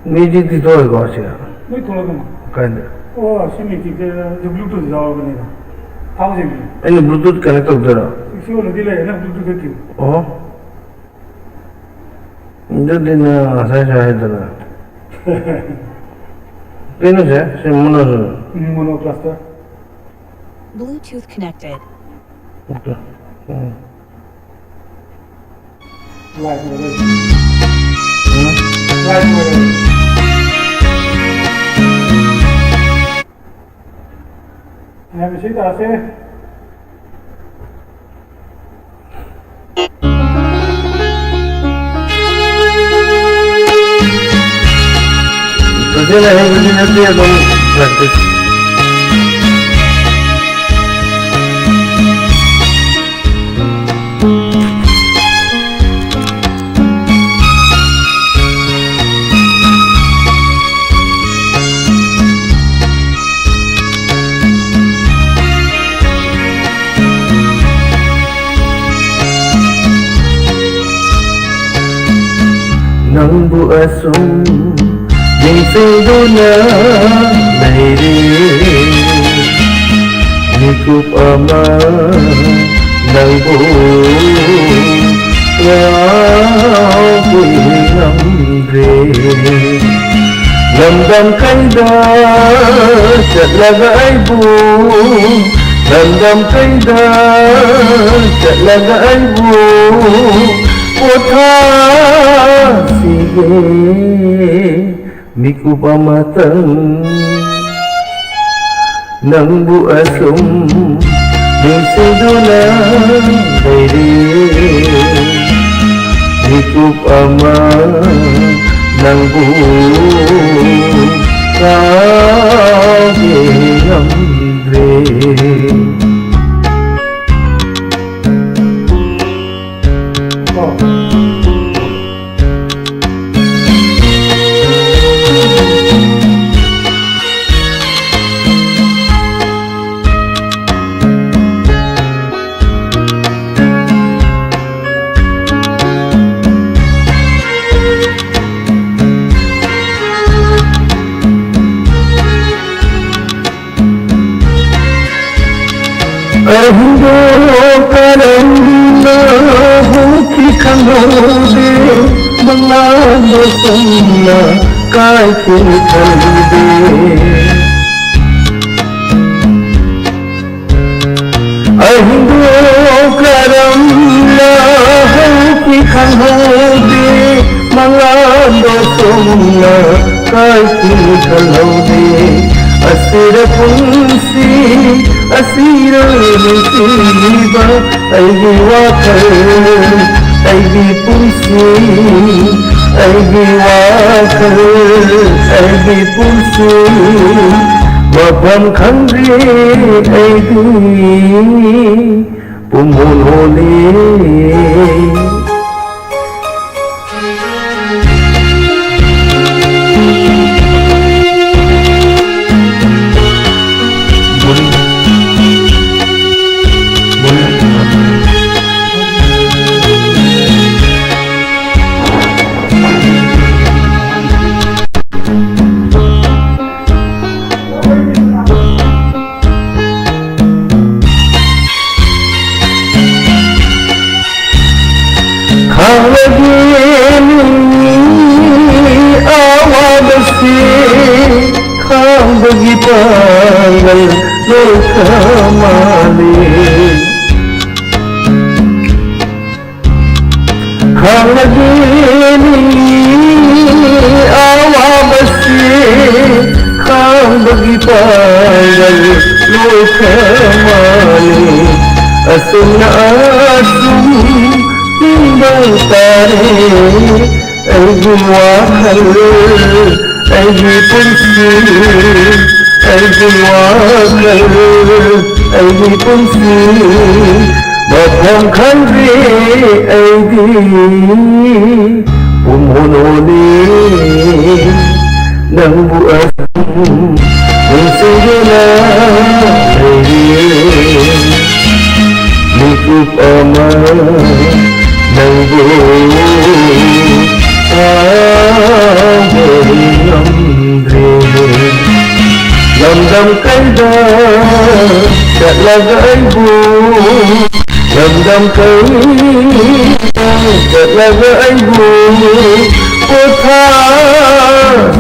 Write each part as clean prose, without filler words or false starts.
Meji dito ay ko siya. May tulad naman. Kaya. Oh, simi kita yung Bluetooth daw ba nila? How is it? Ano Bluetooth connect to dara? Siguro nila yan, Bluetooth kayo. Oh. Hindi din na saya dara. Kano siya? Siya muna siya. Monocluster. Bluetooth connected. Okay. Live model. Live model. Yan bisa itaas eh. Kasi hindi natin yung practice. Nang buasong Dingsido na mayroon Nikup ama ng buong Ako'y hambre Lamdam kay da Talaga ay buong Lamdam kay da Talaga ay buong Puta sige Miku pamatang Nang buasong Dingsido na mayroon Miku pamatang Nang buong Aking hambre Ahindo karam na huki kanode Mga dosong na kahit kinikalide Ahindo karam na huki kanode Mga dosong na kahit kinikalide Asira punsi Asira nasiba ay giwakal ay gipunsi ay giwakal ay gipunsi mapangkandri ay di pumunuli Pangal lokamali Khalagini awabasi Khalagi pangal lokamali Asum na asum timbang tare Ay giwakal ay gipunsi ay giwakal ay gipunsi Bagang kandri ay di pumunuli ng buas ng sigla ay likup ama ng buong ngamdre Dam dam kaida Katlagai bu Dam dam kaida Katlagai bu Kota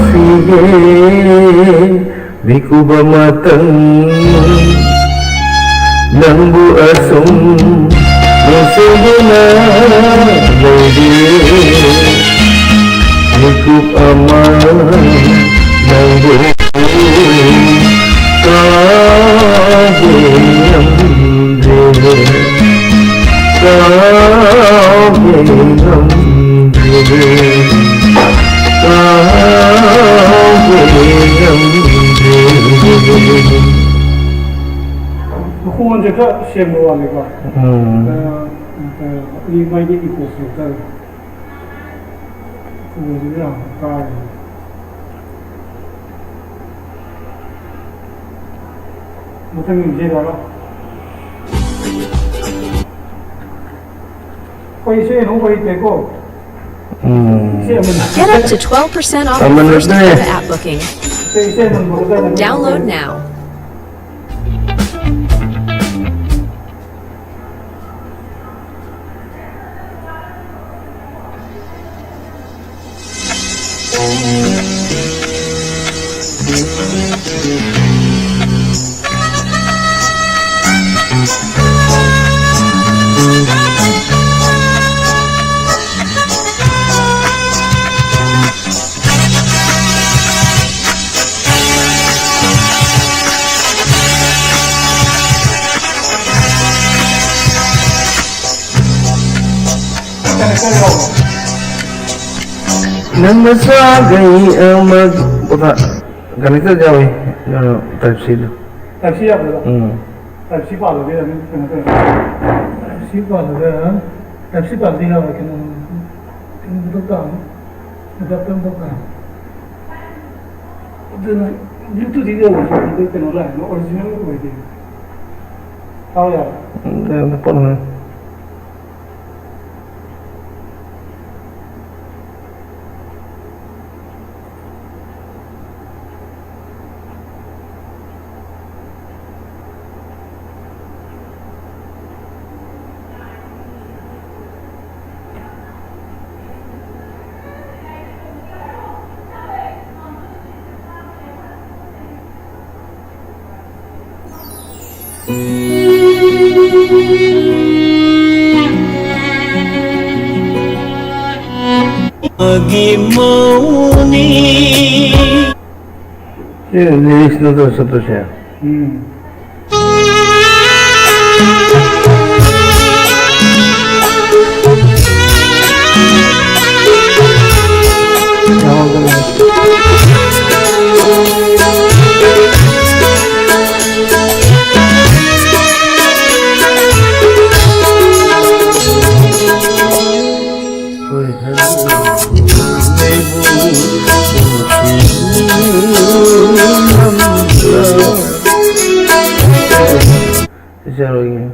sige Biku bamatang Nang bu asum Masuguna Baby Hikup aman Nang bu Kahinam Dere Kahinam Dere Kahinam Dere Kung ano ka, siya mo wala ka. May di ipos mo ka. Kung ano lang, kaya. Matang yung jira ka. Kaya siya, no? Kaya teko. Get up to 12% off your first Agoda app booking. Download now. Nang masagay ang Puta, ganito daw eh. Type C do. Type C apa dah? Type C pada dia ni kena tu. Type C pada dia. Type C pada dia kena betul kan? Betul kan? Itu Bluetooth dia itu kena lah. Original tu dia. Tahu ya? Dah pun. Agimoni. Liris na to sa to siya. Siya rin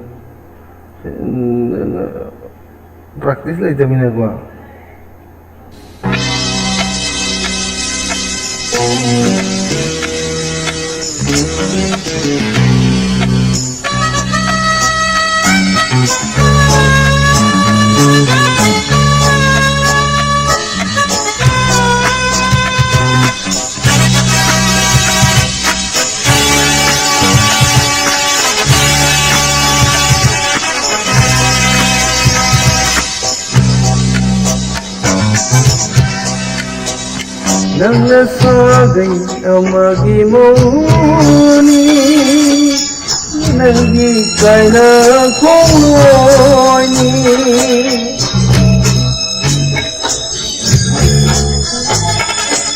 practice lang ito minagawa. Nang nasagay ang magimoni Nagikay na kong luoyni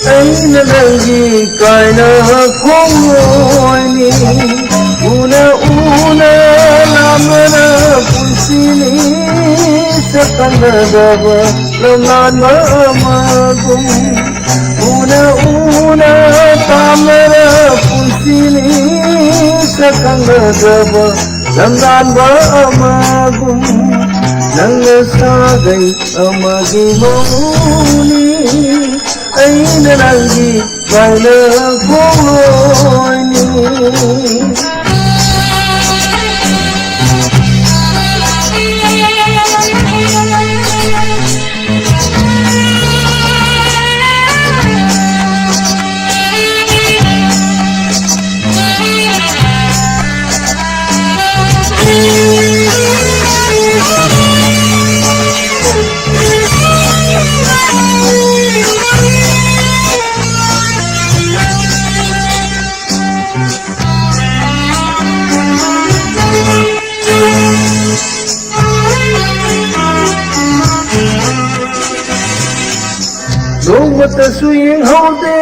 Ay nagikay na kong luoyni Una-una naman na punsini Sa kanagaba laman maamagong Una-una tamara punsini sa kanagaba Lamdan ba amagum Nang nasagay amagimoni Ay nanang le khôi ni Nung mata suyeng haude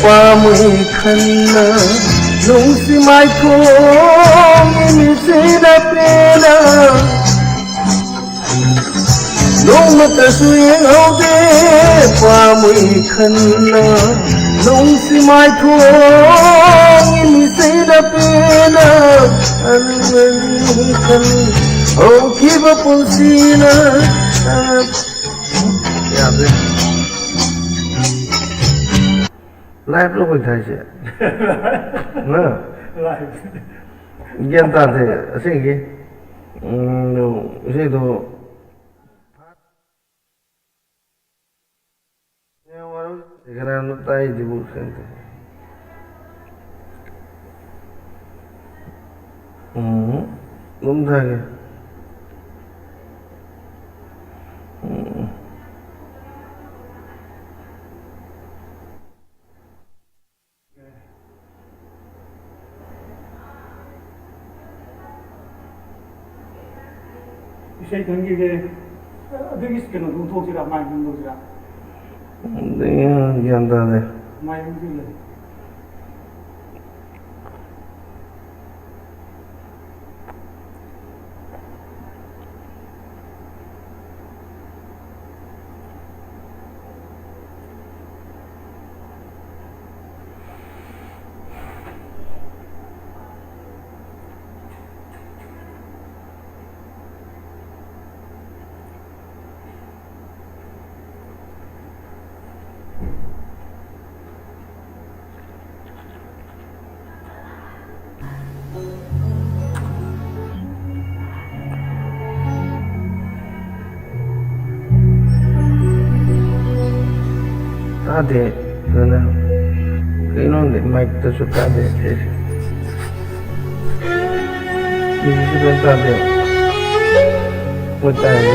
pamoy khana nung si mai kong imisi na pena nung mata suyeng haude pamoy khana nung si mai kong imisi na pena almali khan ho kiba punsina yabe Live lúc mình thấy chứ Nè Gen ta thế Sẽ gì Sẽ đồ Nhưng mà Cái này nó tay đi bút xem thế Đúng thay kìa Şey döngü gibi döngü sıkıntı bu tozira maymun tozira Đấy Gen ta thế maymun değil Tade Gana Kainon de mic to so tade Ini sudah tade Mutade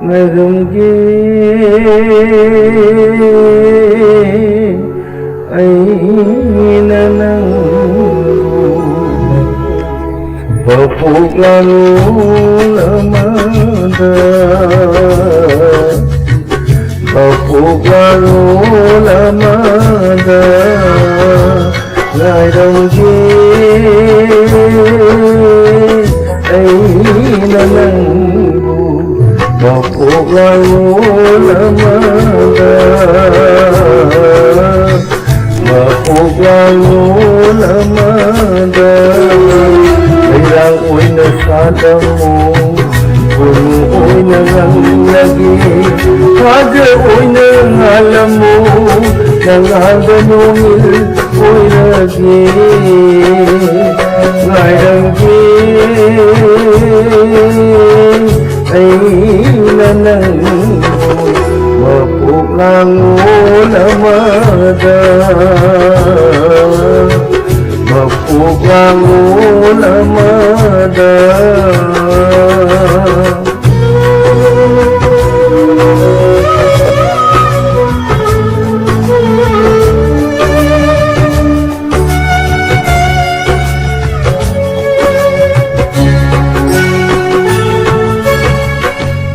Nagumgi Aina nang Bapuk lalu lamada Bapuk lalu lamada Nagumgi Aina nang Bapuk lalu lamada Bapuk lalu lamada Bilang oi na sadamu Puro oi na ngang lagi Haja oi na ngalamu Nang haganungil oi lagi Ngayang Aina nang Bapuk lalu lamada Bapuk lalu lamada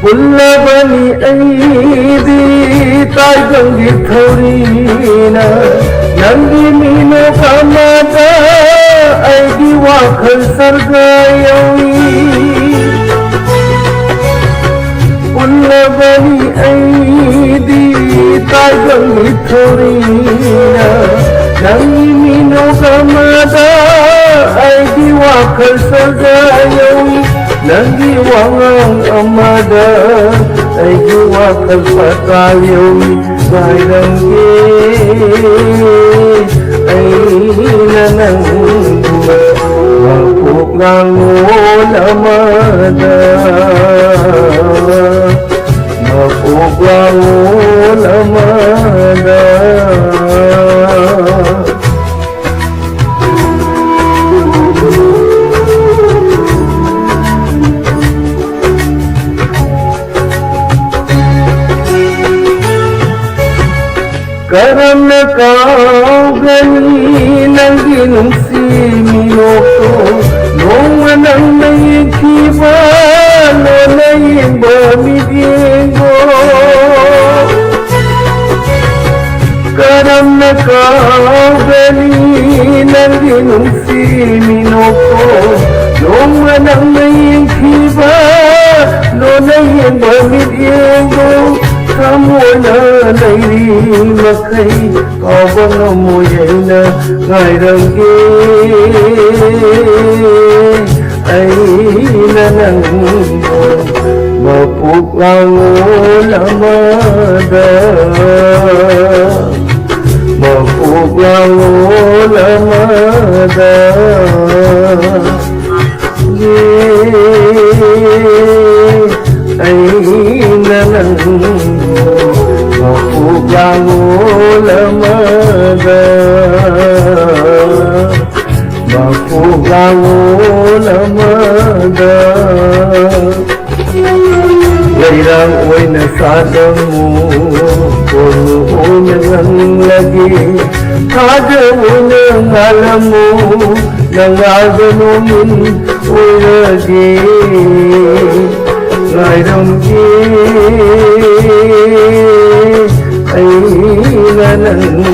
Pullabani aidi tai gangi thorina Nangi mino kamata aidi sargayawi Ullabani aidi tagang iturina Nangi minogamada aidi wakal sargayawi Nangi wangang amada aidi wakal patayawi Bayrangge ay nanang Mapuglangon amada Mapuglangon amada Karena kau gani nangginong si Minoko Nung manang naikiba no naiba midiego Karena kau gani nangginong si Minoko Nung manang naikiba no naiba midiego Kamu na naimakay Kabang amoyay na ngayrangge Ay nanang Mapuglangon amada Mapuglangon amada Ay nanang Mapuglangon amada Mapuglangon amada Lairang uy na sadang mo Punuhon ng lagi Kada mo nang alam mo Nang aganumin uy lagi Lairang ay nanang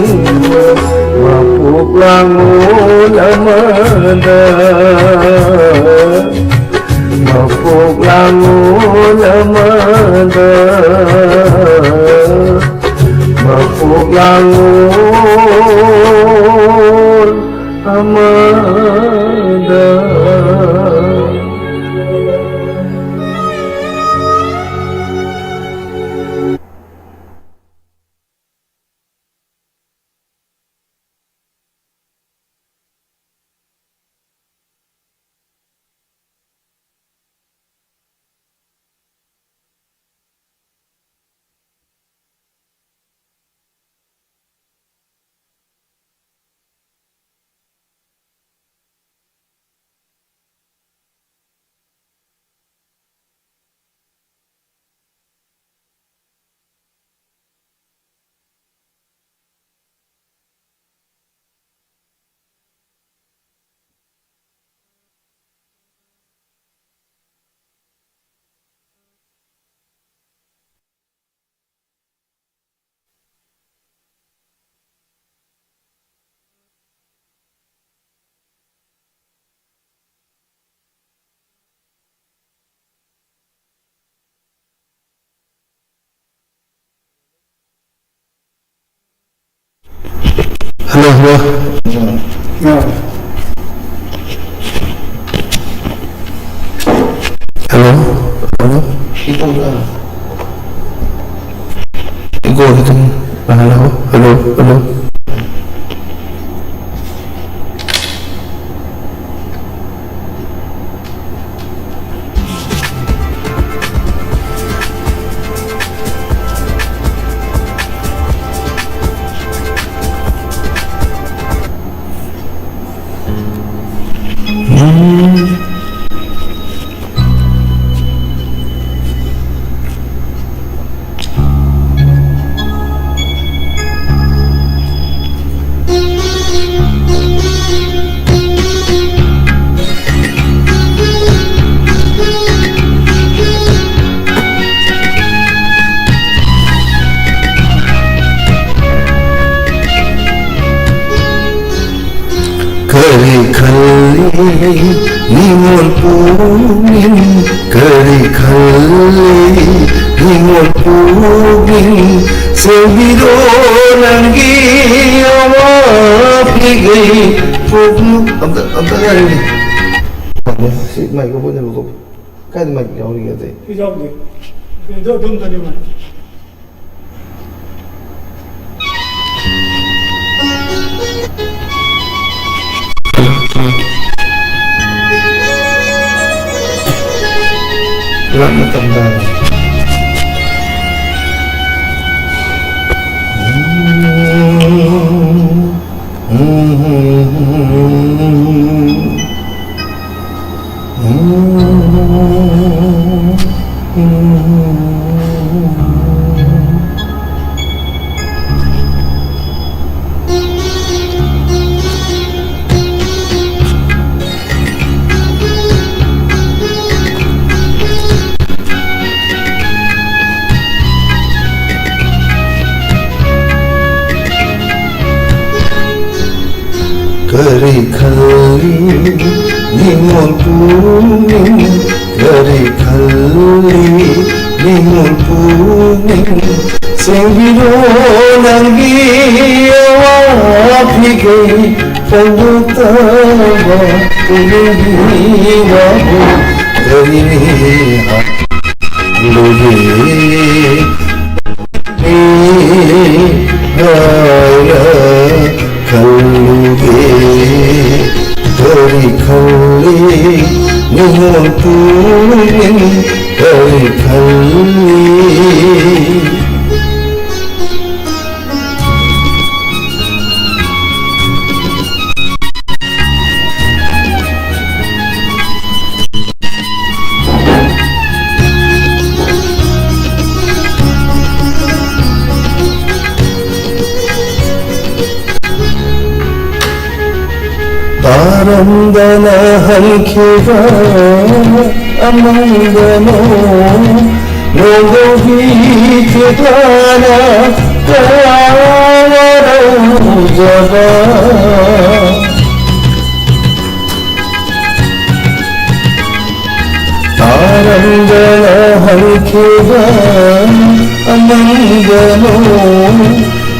Mapuglangon amada Mapuglangon amada Mapuglangon amada Hello. Hello. Ikaw dito. Hello. Kari khali nimol pugin Kari khali nimol pugin Seviro nangi awa pigai Pugnu Amta gari ni Si mic ko po niya ko Kahit mic ako rin ito eh Ikaw di. Doon tadi man. Wala matanda Kari khali nimol pugin Kari khali nimol pugin Seviro nangi awa pigai Pagutawa Paghi wabu Kari niha Lugi Kalluge Kari khali nimol pugin Kari khali Parandana halkiva amandano Nogo hitana kawarujava Parandana halkiva amandano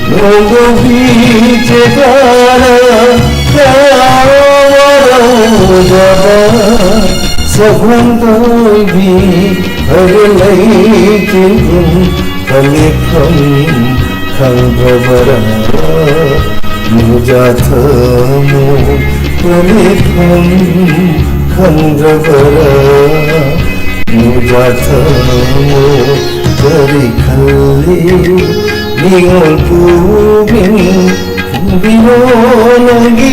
Nogo hitana Sabrandoi bi harlai kin kalikham khangbara mujathamu kalikham khangbara mujathamu kari khali nimol pugin Binonagi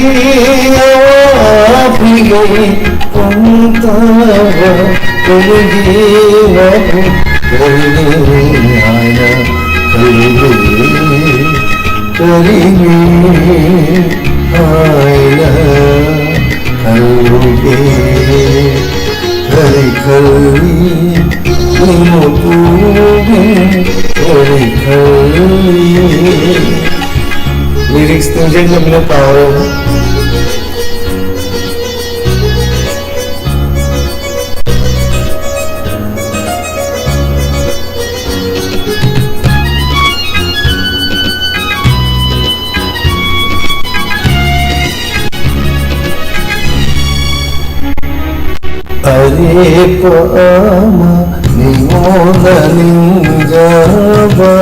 awa pigai Pagutawa Kalluge wabu Kari niha Kalluge Kari niha Kalluge Kari khali nimol pugin Kari khali Lyrics tunjuk na power. Are pama nimona ninjaba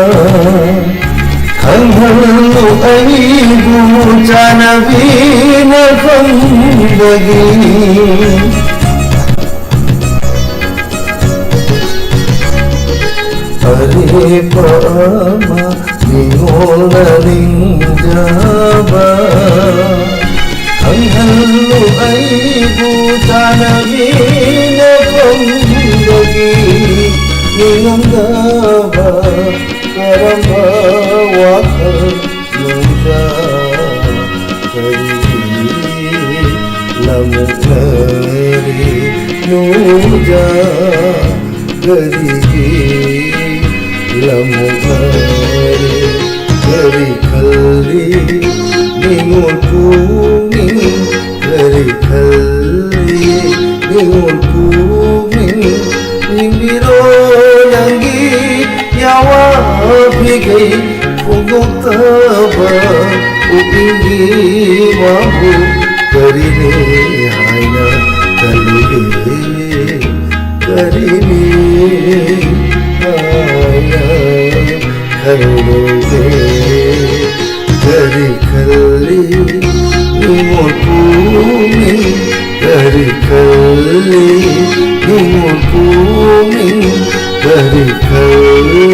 Khanhalu aibu janavina kandagi Hare pama nimona ninjaba Khanhalu aibu janavina kandagi Ninandava karama wakar nuja kari lamukari nuja kari lamukari kari khali nimol pugin Pugutaba upingi mahu karine haya kaluge karine haya kaluge kari kalli numopumi kari kalli numopumi kari kalli.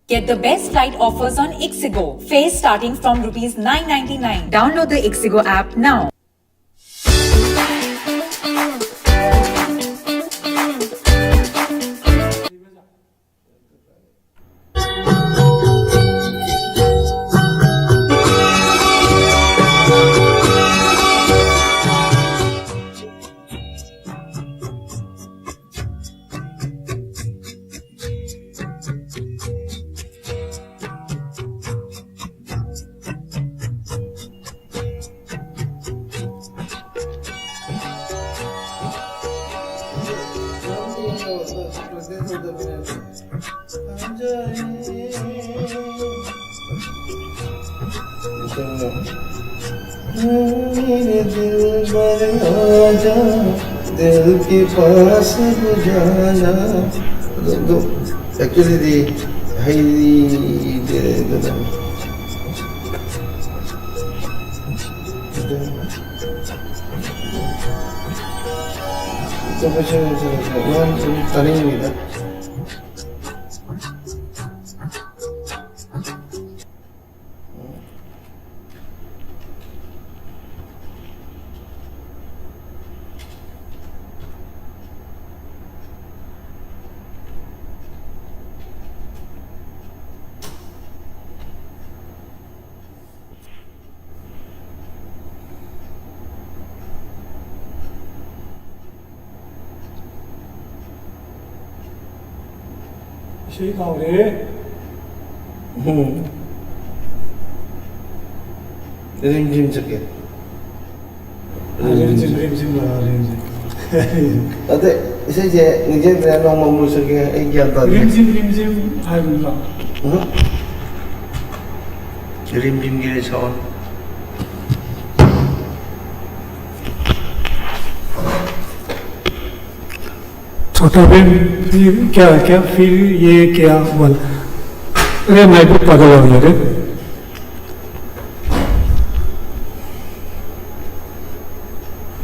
Get the best flight offers on Ixigo. Fares starting from Rs 999. Download the Ixigo app now. मेरे दिल पर आजा दिल के पास बुझाना दो actually the highly दे तो बच्चे तनिक नहीं था Şey kavri. रिमझिम चके रिमझिम लगा रिमझिम. अते इसे जे निजे ब्रांड मामू सके एक ज्ञाता रिमझिम आई बुला. रिमझिम गिरे छावन छोटा बहन फिर क्या फिर ये क्या बोल. अरे मैं भी पागल हो गया रे.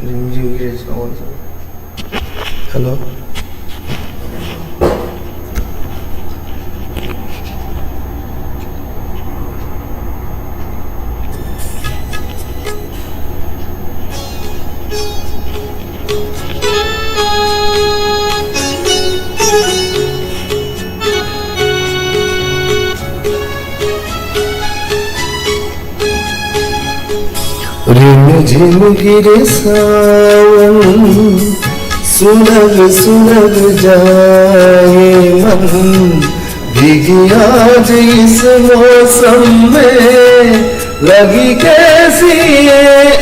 रिमझिम गिरे छावन हेलो रिमझिम गिरे सावन सुलग सुलग जाए मन भीगी आज इस मौसम में लगी कैसी ये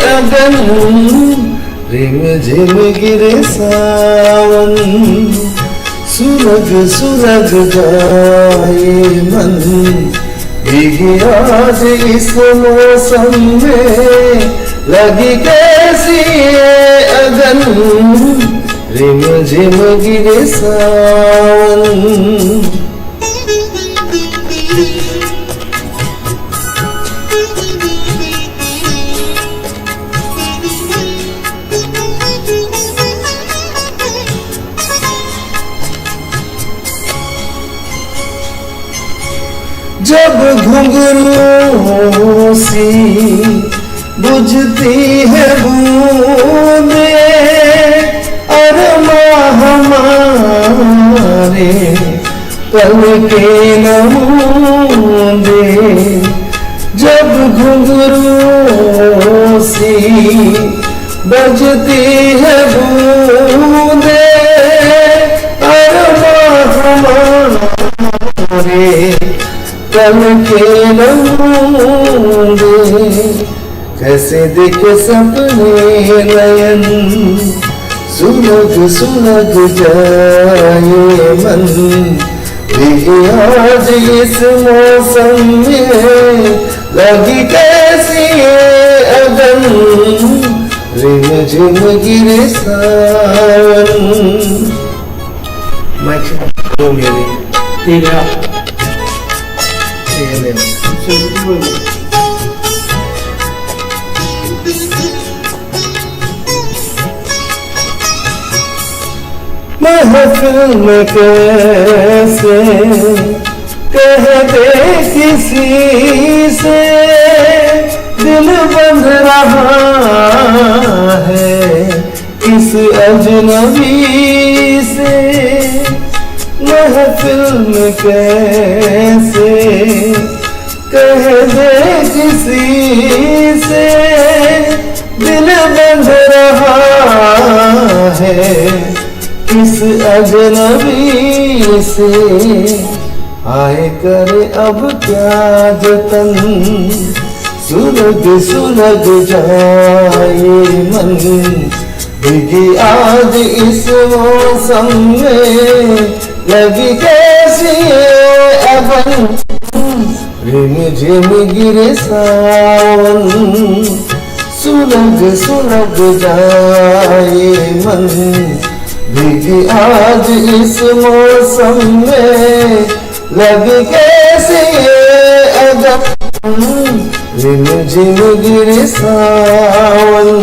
अगन, रिम झिम गिरे सावन, सुलग सुलग जाए मन, भीगी आज इस मौसम में, लगी कैसी ये अगन, रिम झिम गिरे सावन। जब घुंघरू सी बुझती है बूंदे, अरमा हमारे पल के नमूंदे, जब घुंघरू सी बजती है बूंदे, अरमा हमारे पल के नमूंदे, कैसे देखे सपने नयन, सुलग सुलग जाए मन, भीगे आज इस मौसम में, लगी कैसी ये अगन, रिम झिम गिरे सावन। मेरे ठीक है महफिल में कैसे कह दे किसी से, दिल बंध रहा है किस अजनबी से, महफिल में कैसे कह दे किसी से, दिल बंध रहा है किस अजनबी से, आए करे अब क्या जतन, सुलग सुलग जाए मन, भीगी आज इस मौसम में, लगी कैसी ये अगन, रिम झिम गिरे सावन, सुलग सुलग जाए मन, भीगी आज इस मौसम में, लगी कैसी ये अगन, रिम झिम गिरे सावन।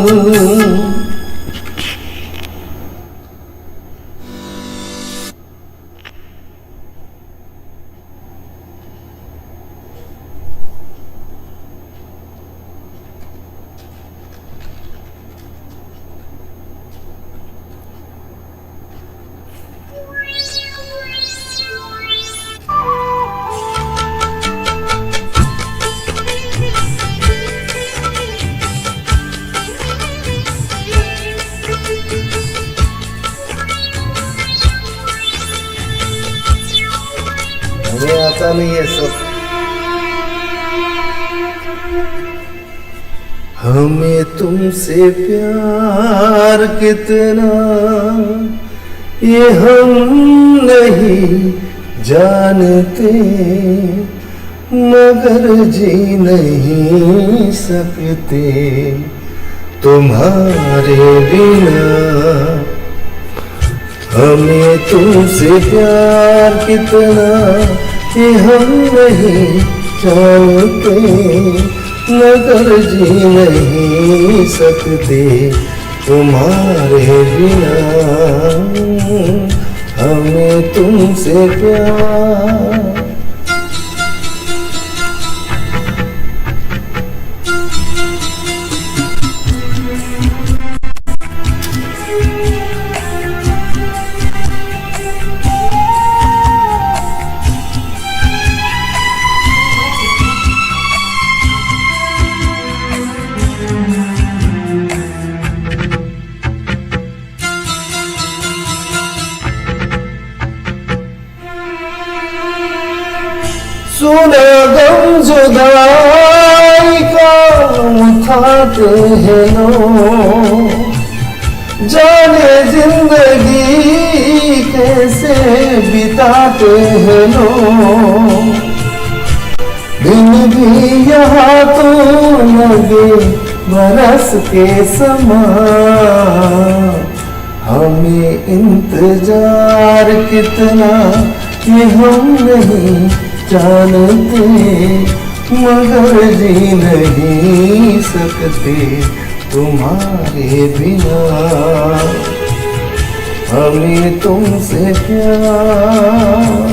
मुझे आता नहीं है सब। हमें तुमसे प्यार कितना ये हम नहीं जानते, मगर जी नहीं सकते तुम्हारे बिना। हमें तुमसे प्यार कितना ये हम नहीं जानते, मगर जी नहीं सकते तुम्हारे बिना। हमें तुमसे प्यार सुना गम जुदाई का उठाते हैं लोग, जाने जिंदगी कैसे बिताते हैं लोग। दिन भी यहाँ तो लगे बरस के समान, हमें इंतजार कितना ये हम नहीं जानते, मगर जी नहीं सकते तुम्हारे बिना। हमें तुमसे प्यार,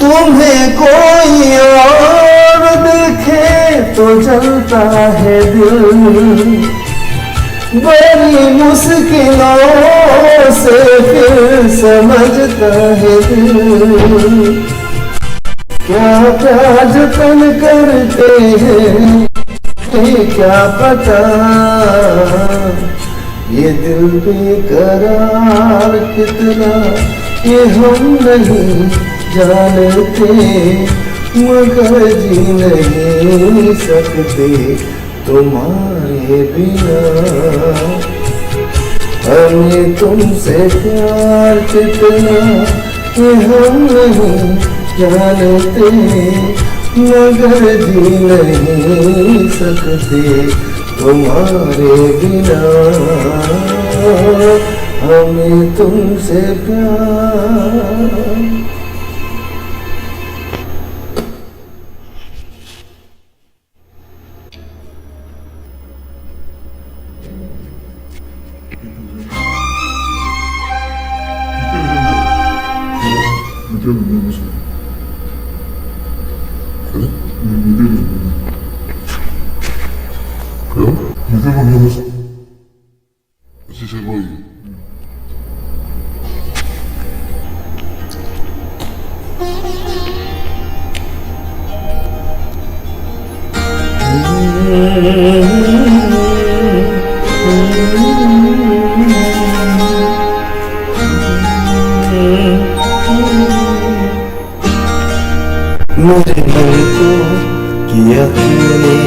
तुम्हें कोई और देखे तो जलता है दिल, बड़ी मुश्किलों से फिर समझता है दिल। क्या क्या जतन करते हैं क्या पता, ये दिल बेकरार कितना ये हम नहीं जानते, मगर जी नहीं सकते तुम्हारे बिना। हमें तुमसे प्यार कितना ये हम नहीं जानते, मगर जी नहीं सकते तुम्हारे बिना। हमें तुमसे प्यार। मेरे मन को किया तूने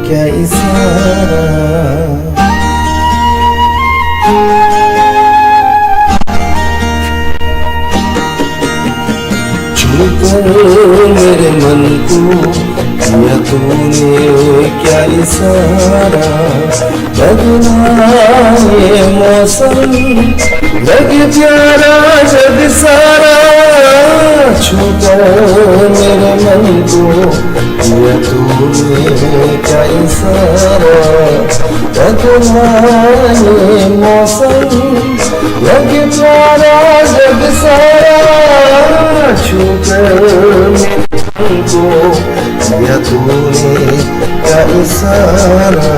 क्या इशारा, छूकर मेरे मन को किया तूने क्या इशारा। बदला ये मौसम लगे प्यारा जग सारा, छूकर मेरे मन को किया तूने क्या इशारा। बदला ये मौसम लगे प्यारा जग सारा, छूकर मेरे मन को किया तूने क्या इशारा।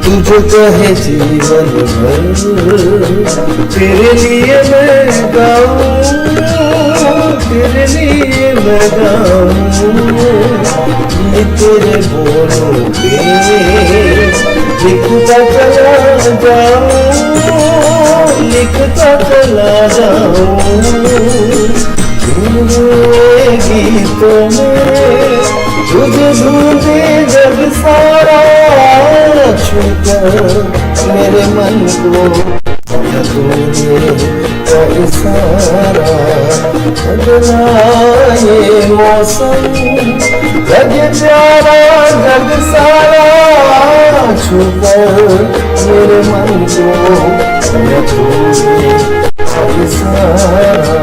तुझे कहे जीवन भर तेरे लिए मैं गाऊं, तेरे लिए मैं गाऊं। ये तेरे बोलों पे लिखता चला जाऊं, लिखता चला जाऊं। तेरे गीतों में तुझे ढूंढे जग सारा, छूकर मेरे मन को किया तूने क्या इशारा। बदला ये मौसम लगे प्यारा जग सारा छूकर मेरे मन को ये तूने अब सारा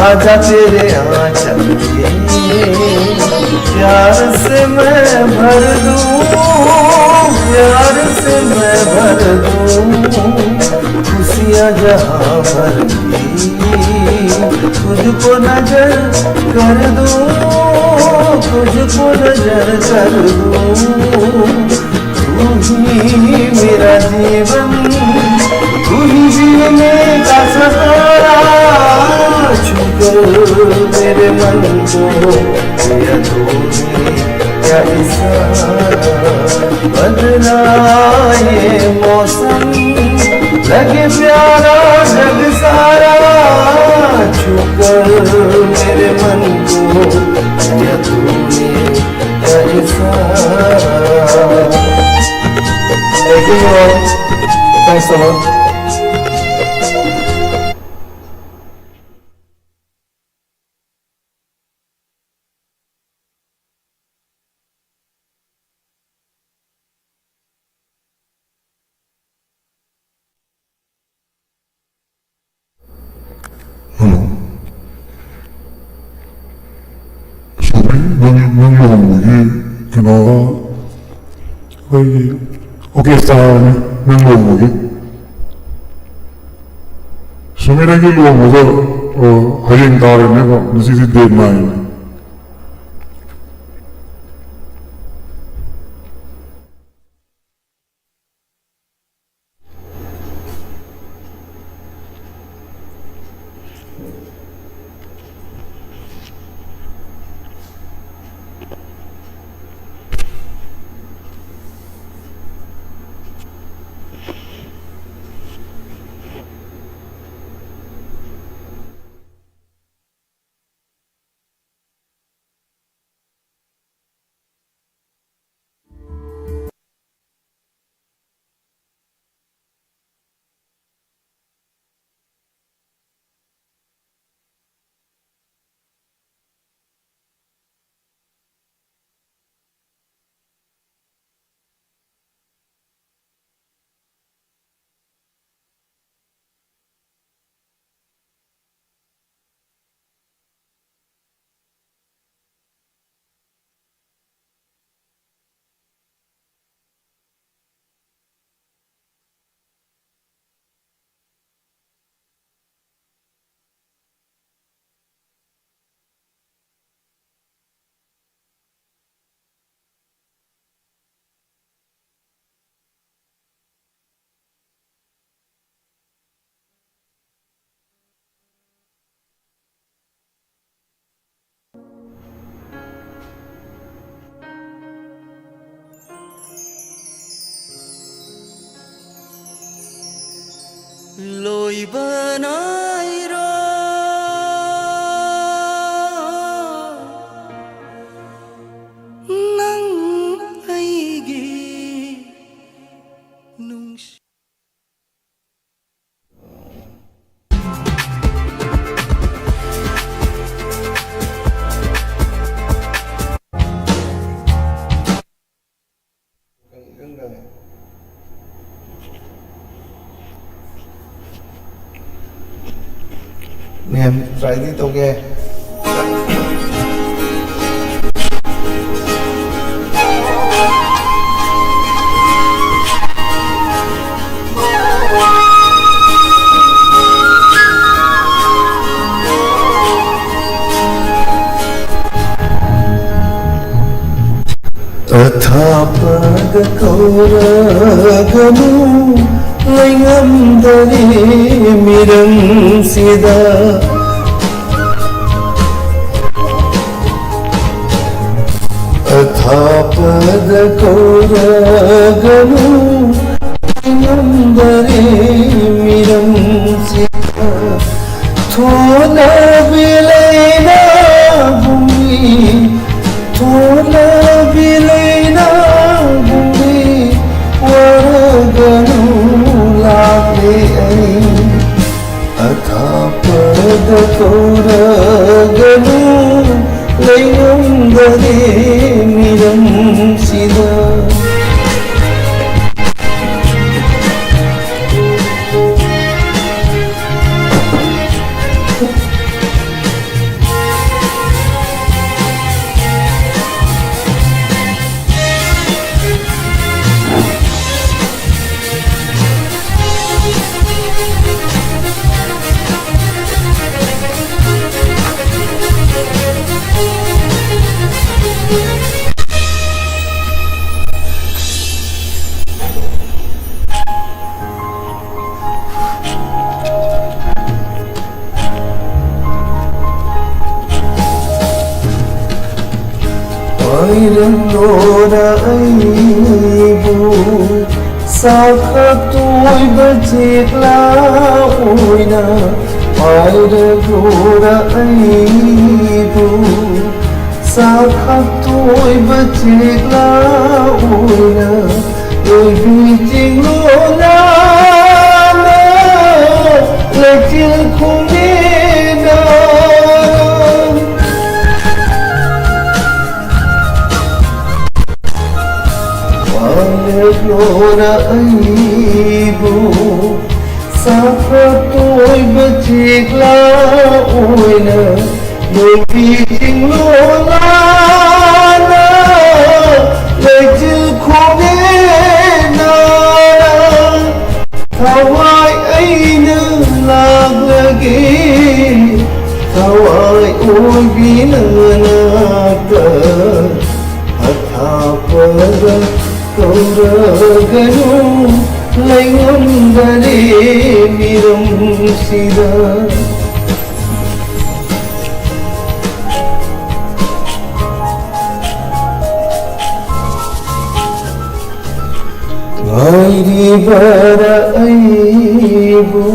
आजा तेरे आंचल के प्यार से मैं भर दूं, प्यार से मैं भर दूं, खुशियाँ जहाँ भर दी तुझको नजर कर दूं, तुझको नजर कर दूं। तू ही मेरा जीवन, तू ही जीने का सहारा, छूकर मेरे मन को दिया तूने क्या इशारा। बदला ये मौसम लगे प्यारा जग सारा, छूकर मेरे मन को दिया तूने क्या इशारा। Thank you all. Thanks so much. Sumiragil olmadı o halin darine bak, nasıl değirmeyi. lối बनाई रो nắng ai ghi nung Nè, phải đi tàu ghe. Tathapad kauraganu Langandari miram sida ಅಥಾಪದ ಕೌರಗನು ನಂದರೆ ಮಿರಂಸಿದ ಥೋಲ ಬಿಲೈನ ಭೂಮಿ ಥೋಲ ಬಿಲೈನ ಭೂಮಿ ವರಗನು ಲಾಗ್ಲೆ ಅಥಾಪದ ಕೌರಗನು ಲೈನಂದರೆ ಮಿರಂಸಿದ Ayrılora aybu Sakatoy bacikla oyna Ayrılora aybu Sakatoy bacikla oyna Oy biting lona na Lekil kumina Lora aibu Sakatoy bacikla oyna Yoy biting lona na Lekil kumina Thawai aina laglagi Thawai oy binanaka Athapada Kauraganu Laingandare miramsida Ngairi bara aibu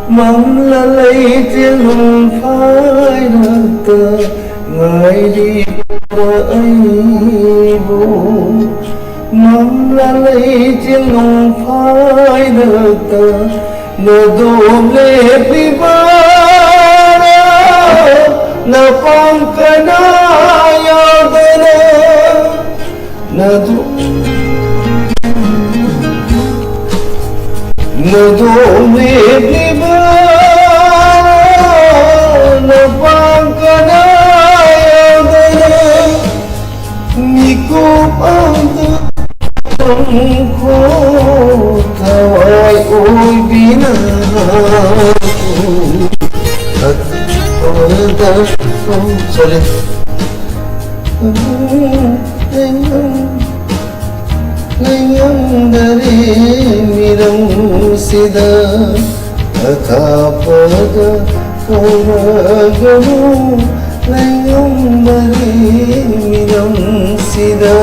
Mamlalai tilum fairata Ngairi bara aibu Mamlalai tilum fairata Nadoble pribara Napangkana yadana Nadoble pribara Napangkana yadana Nikup anda Tungku Thawai oy binaku Atpada sorry Layandare miramsida Athapada kauraganu Layandare miramsida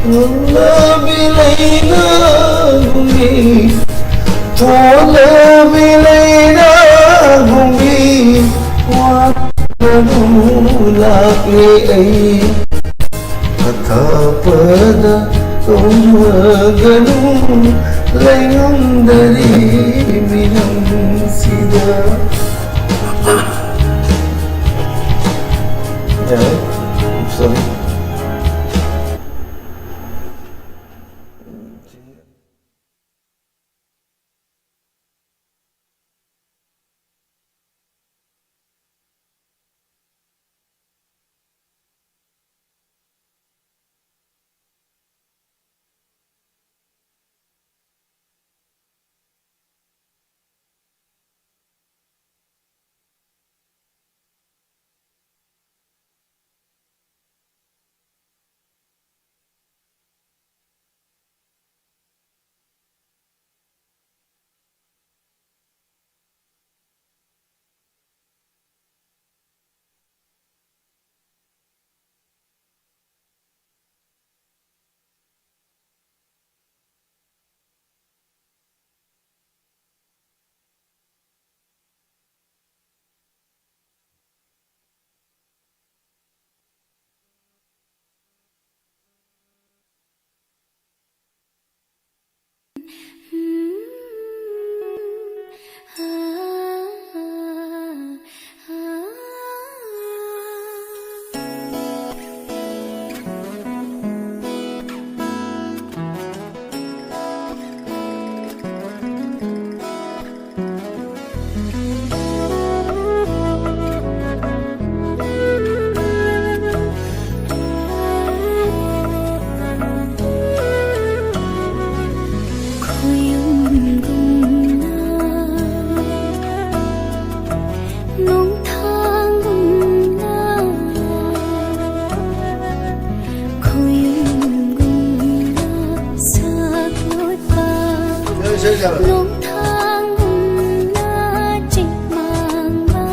Thola bilaina bhumi Thola bilaina bhumi Wadanu lakli ai Athapada kauraganu Layandare miramsida I'm sorry หลงทางมุ่งหน้าจิตมางมา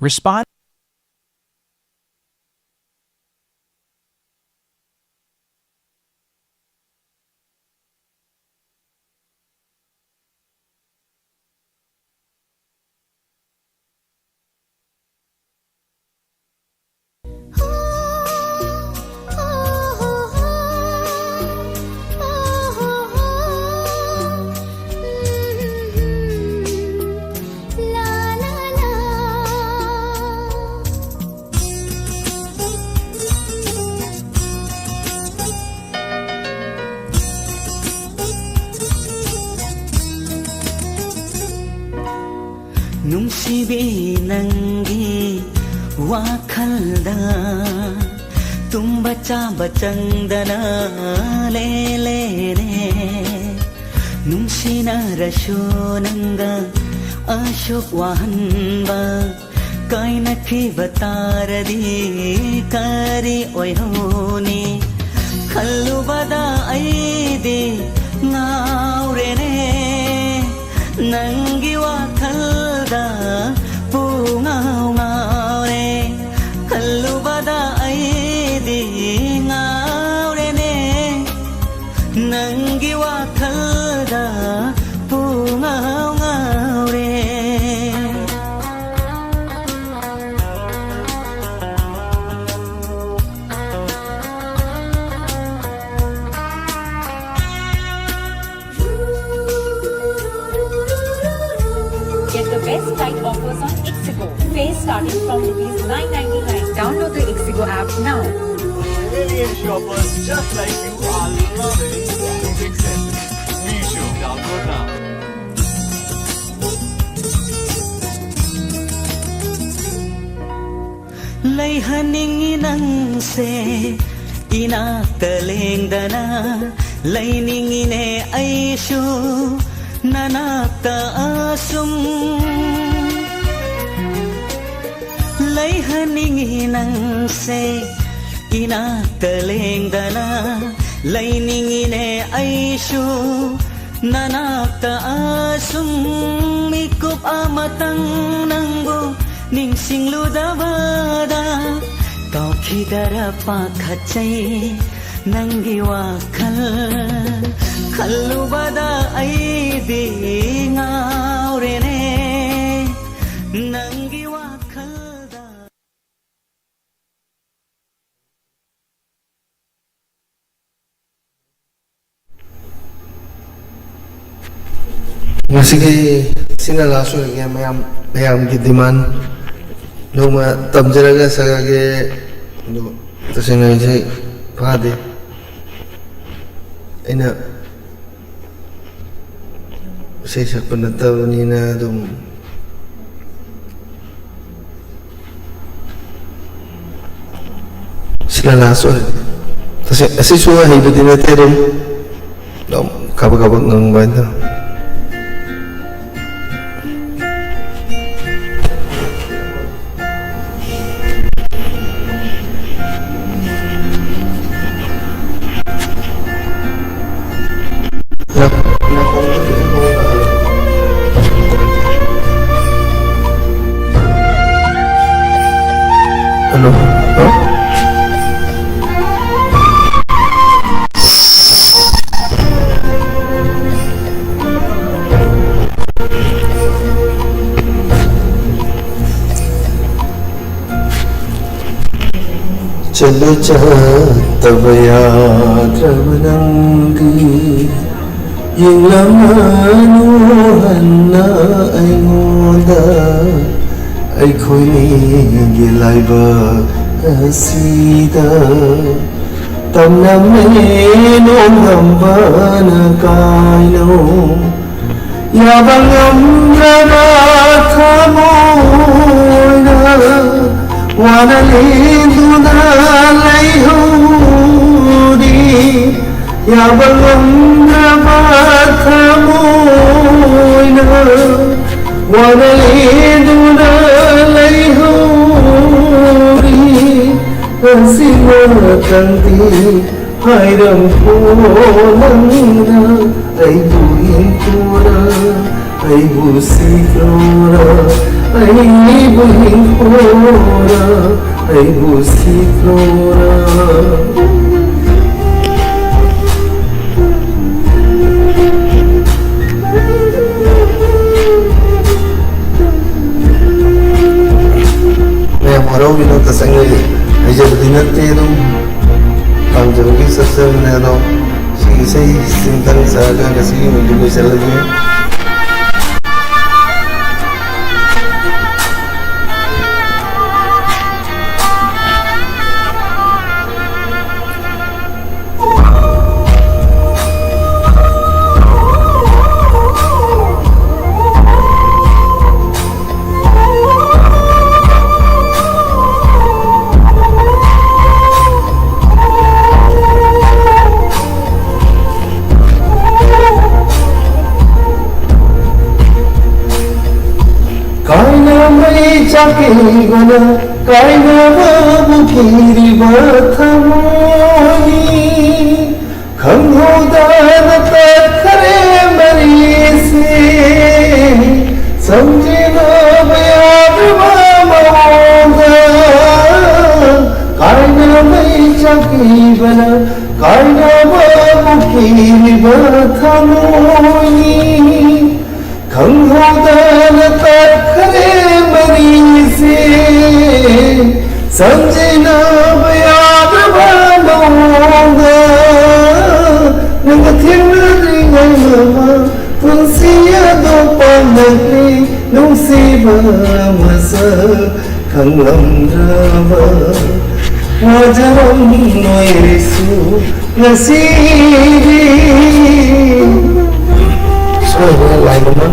Respond. ನುಂಸಿಬಿ ನಂಗಿ ವಾಖಲ್ದ ತುಂಬ ಚಾಬ ಚಂದನ ಲೇಲೇನೆ ನುಂಸಿನ ರಶೋನಂಗ ಅಶೋಕ್ ವಾಹನ್ಬ ಕಾಯ್ನಖಿಬ ತಾರದಿ ಕರಿ ಒಯ್ಹೋನಿ ಖಲ್ಲುಬದ ID ngaureನೆ ನಂಗಿ ವಾಖಲ್ದ ಪೂ ngauರೆ ಖಲ್ಲುಬದ ID ngaureನೆ ನಂಗಿ ವಾಖಲ್ದ ಪೂ ngauರೆ Get the best flight offers on Ixigo. Fares starting from rupees 999. Download the Ixigo app now. Alien shoppers just like you are loving Big Sense. We should download now. Lay haning inang se inaktaleng dana ꯂꯩꯅꯤꯡꯉꯤꯅꯦ ꯑꯩꯁꯨ ꯅꯅꯥꯛꯇ ꯑꯁꯨꯝ ꯂꯩꯍꯟꯅꯤꯡꯉꯤ ꯅꯪꯁꯦ ꯏꯅꯥꯛꯇ ꯂꯦꯡꯗꯅ ꯂꯩꯅꯤꯡꯉꯤꯅꯦ ꯑꯩꯁꯨ ꯅꯅꯥꯛꯇ ꯑꯁꯨꯝ ꯃꯤꯀꯨꯞ ꯑꯃꯇꯪ ꯅꯪꯕꯨ ꯅꯤꯡꯁꯤꯡꯂꯨꯗꯕꯗ ꯀꯥꯎꯈꯤꯗꯔ ꯄꯥꯈꯠꯆꯩ ꯅꯪꯒꯤ ꯋꯥꯈꯜ ꯈꯜꯂꯨꯕꯗ ꯑꯩꯗꯤ ꯉꯥꯎꯔꯦꯅꯦ ꯅꯪꯒꯤ ꯋꯥꯈꯜꯗ Ngasige sinalaso lagi mayam diman noma tamjaraga sagage no tasina ise pade ina sesa penataw nina dum sinalaso kasi suwa hidutin natin dum kabag-kabag ng banda. Ano? Oh? Chalo taba yadrab nanggi yung lamanuhan na ay ngoda ay kunigilay ba asida tamnamin ang hamba na kaino yabang ang nabata mo na wanalin dunalay hudi yabang ang nabata mo na wanalin dunalay hudi simatangti hayram ko lang na ay buhin ko na ay busikora ay buhin ko na ay busikora. May araw binantasang ay jabdinan tayo ang jabgi sasal na ano sige sintang saga kasi magiging sa lagi. Chakigana kaina babu kiri bathamoni khanghoda na takhare marise samjhina bayad mamoga kaina mai chakigana kaina babu kiri bathamoni khanghoda na takhare से समझना याद बनोगा नगथिमरी गमा तुलसिया दो पनली नुसीबा मस खंगमद्रवा वजरम नोयसु नसीबी सोहे लाइनमा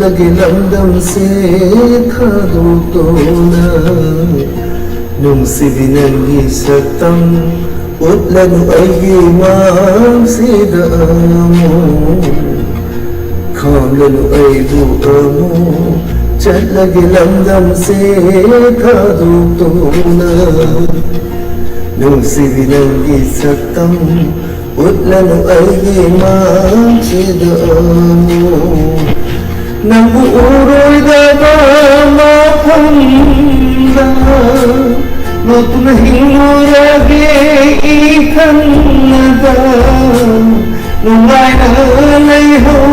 ꯆꯠꯂꯒꯦ ꯂꯝꯗꯝꯁꯦ ꯊꯥꯗꯣꯛꯇꯨꯅ ꯅꯨꯡꯁꯤꯕꯤ ꯅꯪꯒꯤ ꯁꯛꯇꯝ ꯎꯠꯂꯅꯨ ꯑꯩꯒꯤ ꯃꯥꯡꯁꯤꯗ ꯑꯃꯨꯛ ꯈꯥꯝꯂꯅꯨ ꯑꯩꯕꯨ ꯑꯃꯨꯛ ꯆꯠꯂꯒꯦ ꯂꯝꯗꯝꯁꯦ ꯊꯥꯗꯣꯛꯇꯨꯅ ꯅꯨꯡꯁꯤꯕꯤ ꯅꯪꯒꯤ ꯁꯛꯇꯝ ꯎꯠꯂꯅꯨ ꯑꯩꯒꯤ ꯃꯥꯡꯁꯤꯗ ꯑꯃꯨꯛ ꯅꯪꯕꯨ ꯎꯔꯣꯏꯗꯕ ꯃꯐꯝꯗ ꯅꯣꯇꯨꯅ ꯍꯤꯡꯂꯨꯔꯒꯦ ꯏꯊꯟꯗ ꯅꯨꯡꯉꯥꯏꯅ ꯂꯩꯍꯧ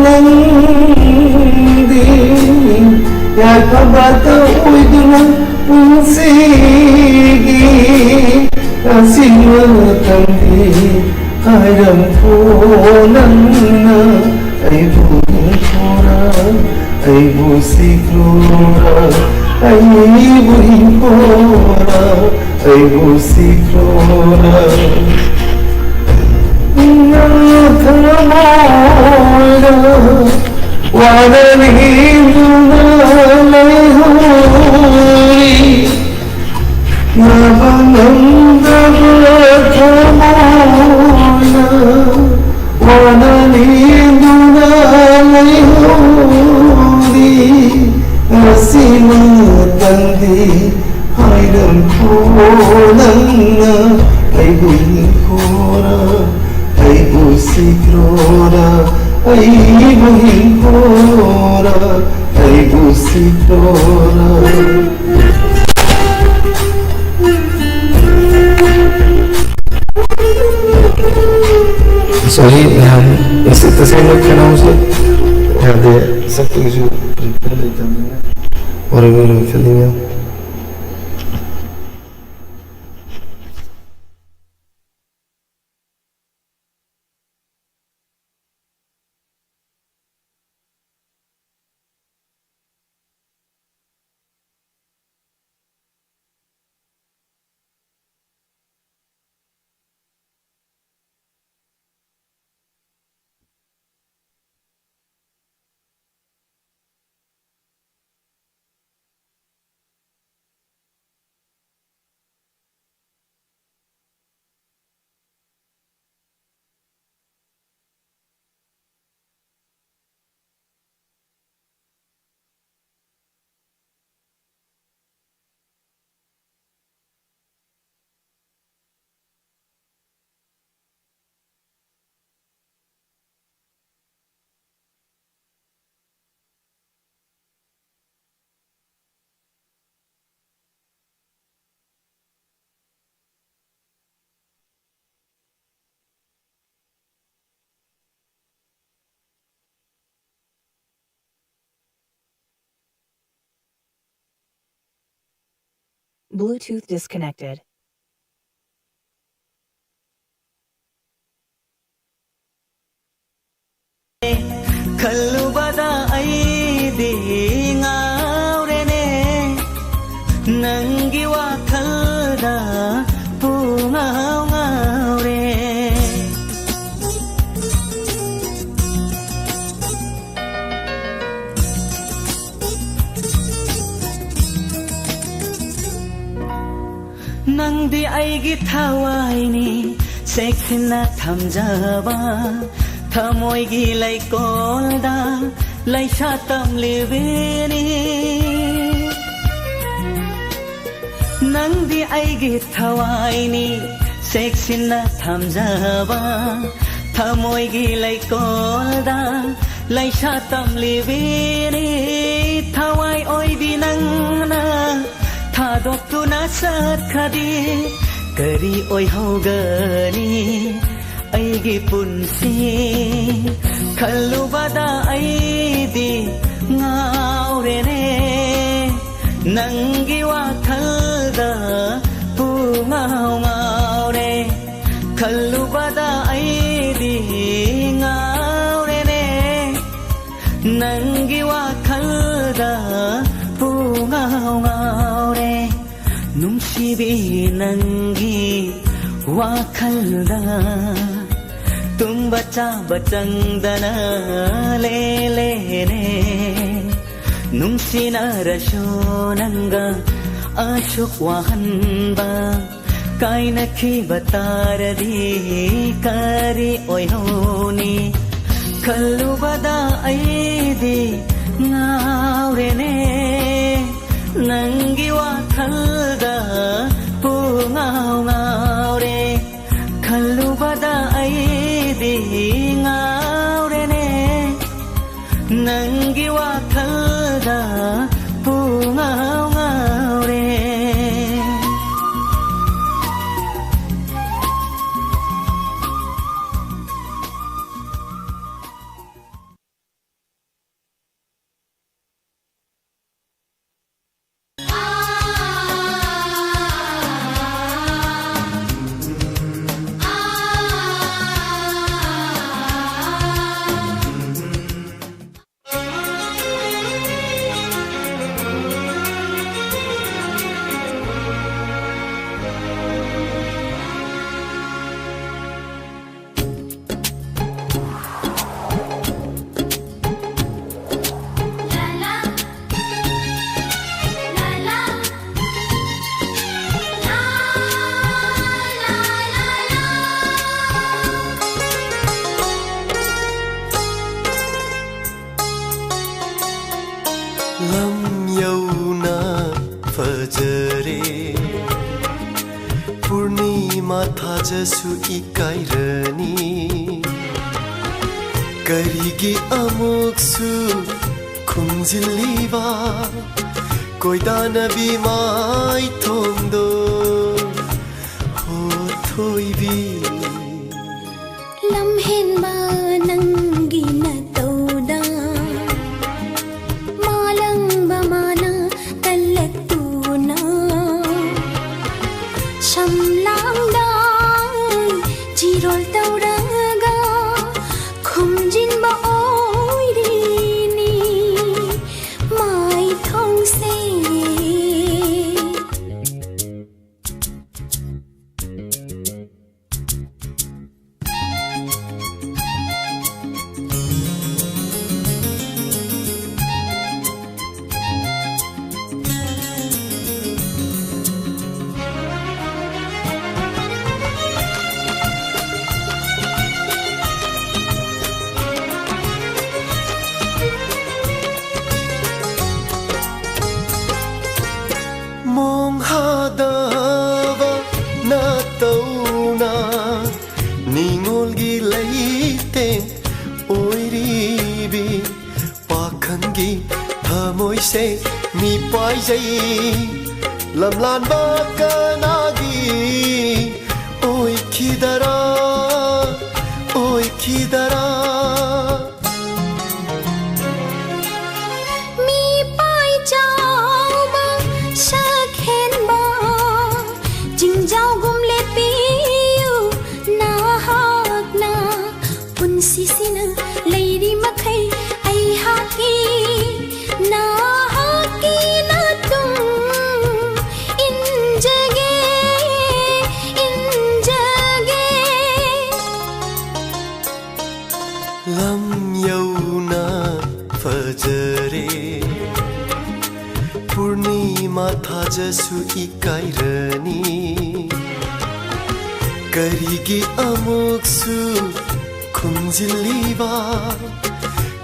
ꯅꯪꯗꯤ ꯌꯥꯏꯐꯕꯇ ꯑꯣꯏꯗꯨꯅ ꯄꯨꯟꯁꯤꯒꯤ ꯑꯁꯤꯃꯇꯪꯗꯤ ꯍꯥꯏꯔꯝꯈꯣ ꯅꯪꯅ ꯑꯩꯕꯨ ꯍꯤꯡꯈꯣꯔ ꯑꯩꯕు sikhlora aibu hinkora aibu sikhlora nathamaira wadaninduna laihori nabanandavathamaira wadaninduna laihori asima tandi hairam khonanga aibu hinkora aibu sikhlora aibu hinkora aibu sikhlora Sorry, esse está sendo o canal de certo que eu também. Ora, agora o filhinho. Bluetooth disconnected. Kalubada aidi ngaurene nangi wakalda punga ngaure nangdi aigi thawaini sekhina thamjaba thamoigi laikolda laisha tamleveni nangdi aigi thawaini sekhina thamjaba thamoigi laikolda laisha tamleveni thawai oidi nangna thadokuna sakhadi kari oi hogani aigi punsi khalubada aidi ngaurene nangi wakhalda pungau ngaure khalubada aidi ngaurene nangi wakhalda pungau ngaure nungsibi nangi wakhalda तुम्बा चाबा चंदना ले लेने नुंसिनारशो नंगा आशुक वाहनबा कायना खीबा तारदी कारी ओयहोनी खल्लुबदा ऐदी ngawrene nangi wakhalda pungaw ngawre khallubada aidi ngawrene nangi wakhalda pungaw ngawre जसु इकाइरनी करिगी अमुक्सु खुम्जिलिबा कोइदाना बिमाइ थोंदो हो थोइबी लम्हेनबा नंगी नतौदा मालंगबा माना तल्लतुना शमलांगदा जिरोल तौरागा खुमजिनबा ओइरिनी माइ थौसे से मी पाई जई लमलान बाकनागी ओय खिदरा मी पाई जाओबा शखेनबा जिंजाव गुमले पियु ना हाकना पुनसिसिना लैरी मखै ऐ हाकी ना हाकी ना तुम इंजगे लम यौना फजरे पूर्णिमा थाजसु इकाइरनी करिगी अमुक्सु खुम्जिलिबा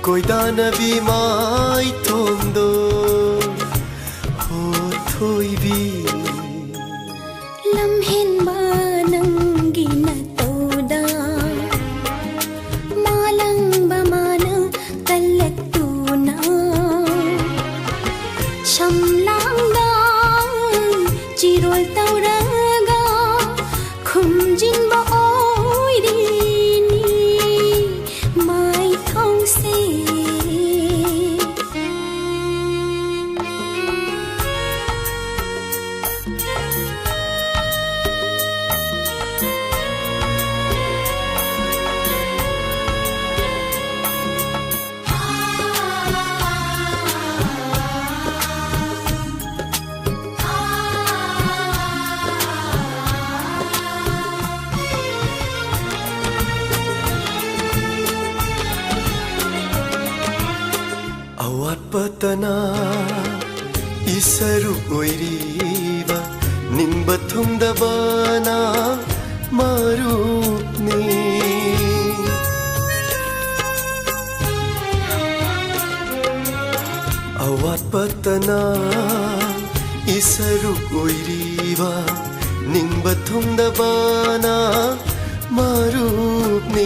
कोइदाना बिमाइ थोंदो हो थोइबी लम्हेनबा नंगी नतौदा मालंगबा माना तल्लतुना शमलांगदा जिरोल तौरागा खुमजिनबा ओइरिनी माइ थौसे ꯄꯠꯇꯅ 이ሰ루 오이리바 닝바 통다바나 마루니 아왓 ꯄꯠꯇꯅ 이ሰ루 오이리바 닝바 통다바나 마루니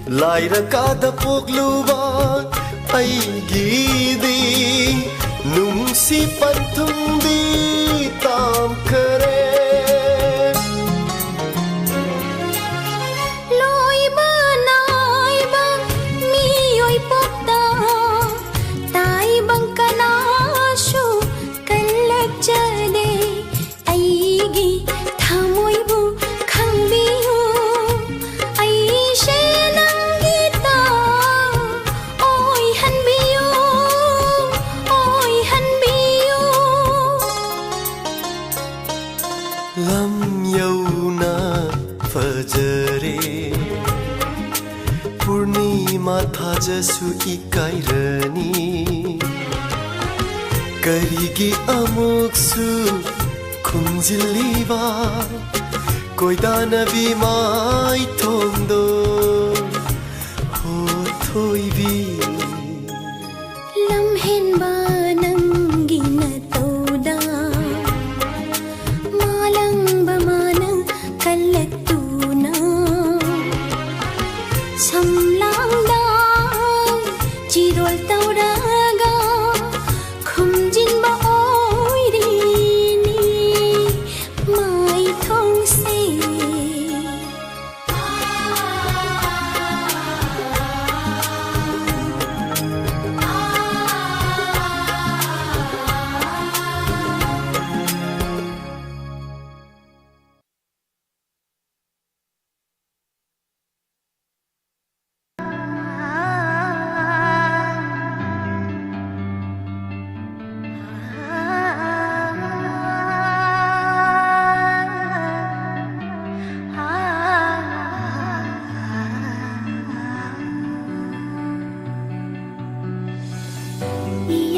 라이라카다 포글루바 아이기디 नुंसी पंथुंदी ताम करे lối bơ nói băng mi oi bốc ta tai băng kana shu kan lek jade ai gi thamoi bu khang bi hu ai she nang gi ta oi han bi lam yauna fajare purnima thajasu ikairani karigi amuksu khumjiliba koidana bi mai thondo ho thoibi lam hen ba nang gi na toda malang ba manang kalatuna samlang da chirol tawraga khumjin ba oi ri ni mai thong se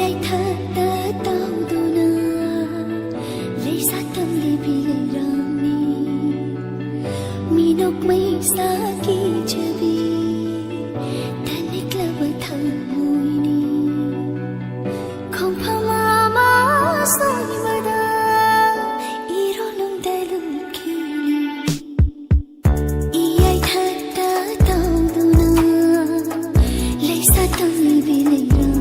ai thật ta tao đồ na lấy sa tâm li bi rami mi nok mai sa ki chabi tanik lava thang mui ni không phama ma soi mada iro lung da lung ki ni ai thật ta tao đồ na lấy sa tâm li bi rami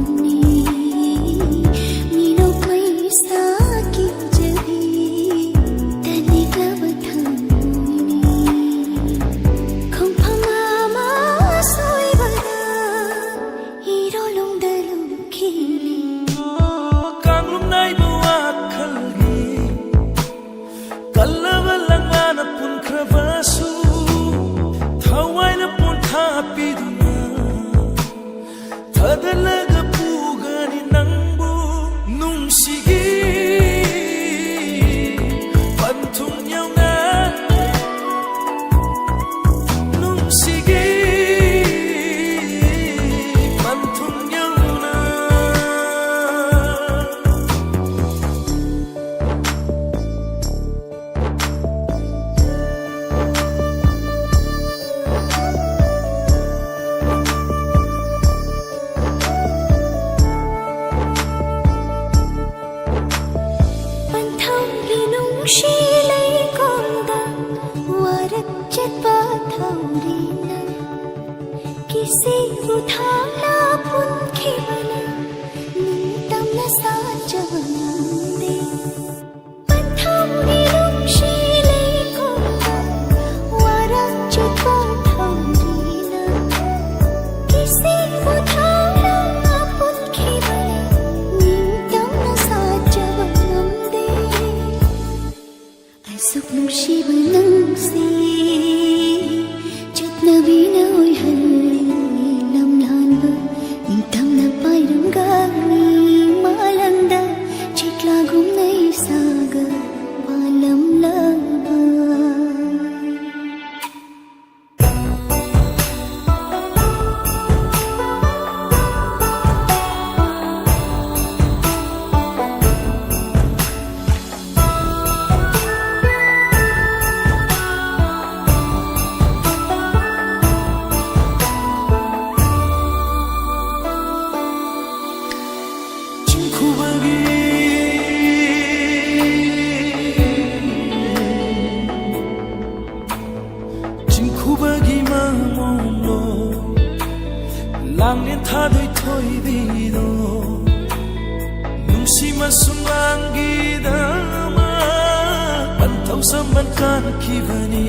man kan kibani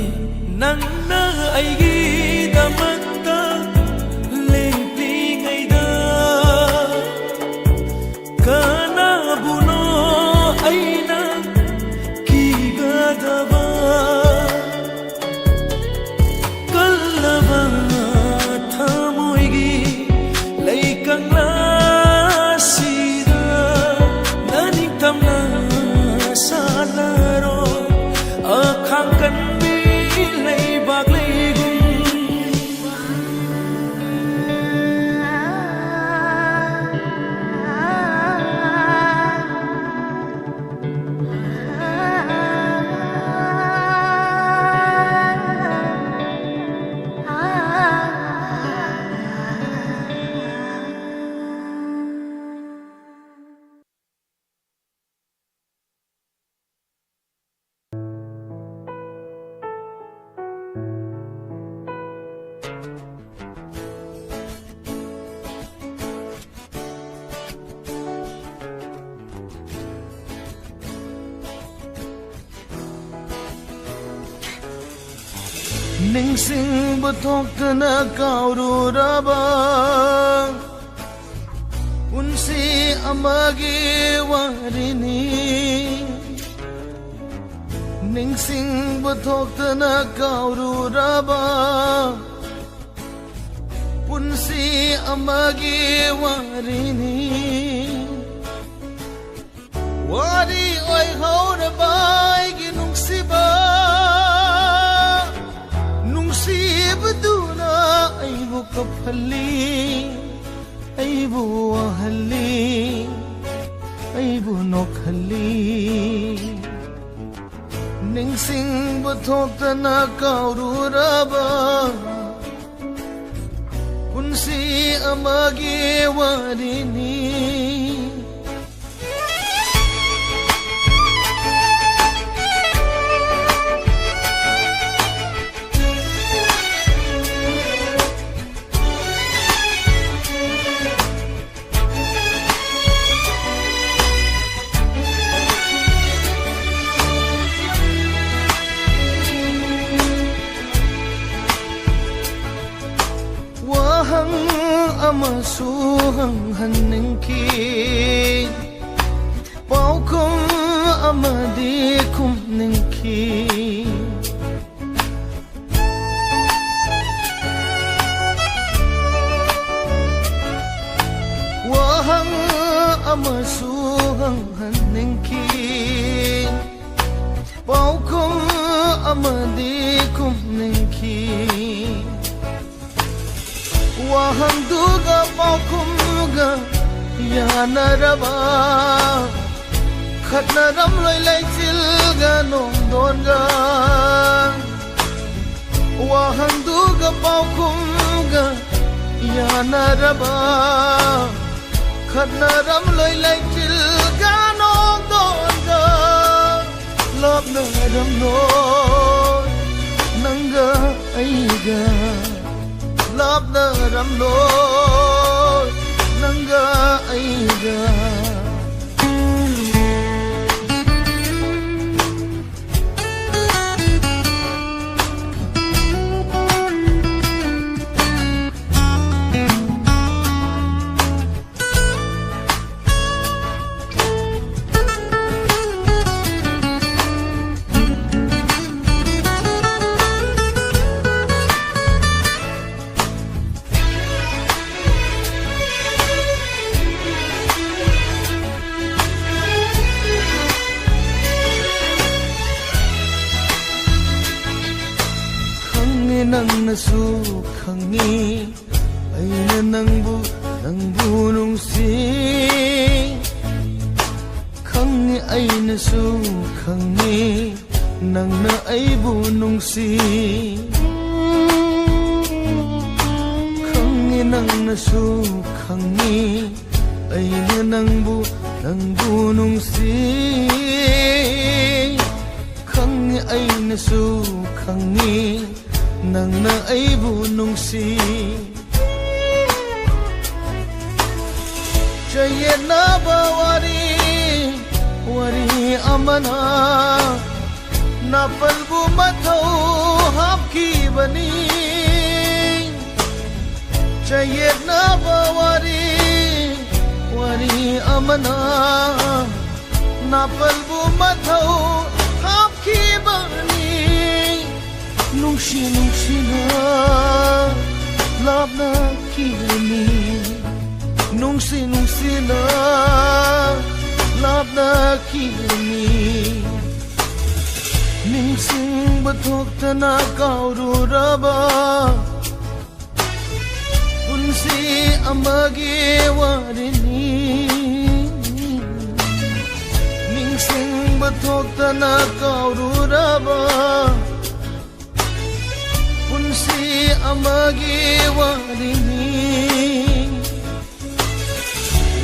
nangna aigi damakta lepi ngaida kana buno aina kigadaba kallaba thamoigi leikangla sida naning tamna sanaro akhang kan bi lei bak lei Ningsing bathokna kaururaba unsi amagi warini Ningsing bathokna kaururaba unsi amagi warini wari oi hauna bai gi nungsiba Sibduna aibu kapali aibu ahali aibu nokhali Ningsing bathokna kaururaba unsi amagi warini Amasuhang haningki paukum amadi kum ningki wahang amasuhang haningki paukum amadi kum ningki Wahang duga paukumga yanaraba khatnaram loi lai chilga nong donga Wahang duga paukumga yanaraba khatnaram loi lai chilga nong donga lobna ram no nanga aiga Love na ramlo nanga aiga Nangnasu khangi aina nangbu nungsi khangi ainasu khangi nangna aibu nungsi khangi nangnasu khangi aina nangbu nungsi khangi ainasu khangi nangna aibu nungsi chayena bawari wari amana ꯅꯥꯄꯜꯕꯨ ꯃꯊꯧ ꯍꯥꯞꯈꯤꯕꯅꯤ ꯆꯌꯦꯠꯅꯕ wari amana napalbu mathau hapkhibani nungshi na labna kini nungsi na labna kini ningsing bathok na kauru raba unsi amagi warini ningsing bathok na kauru raba unsi amagi warini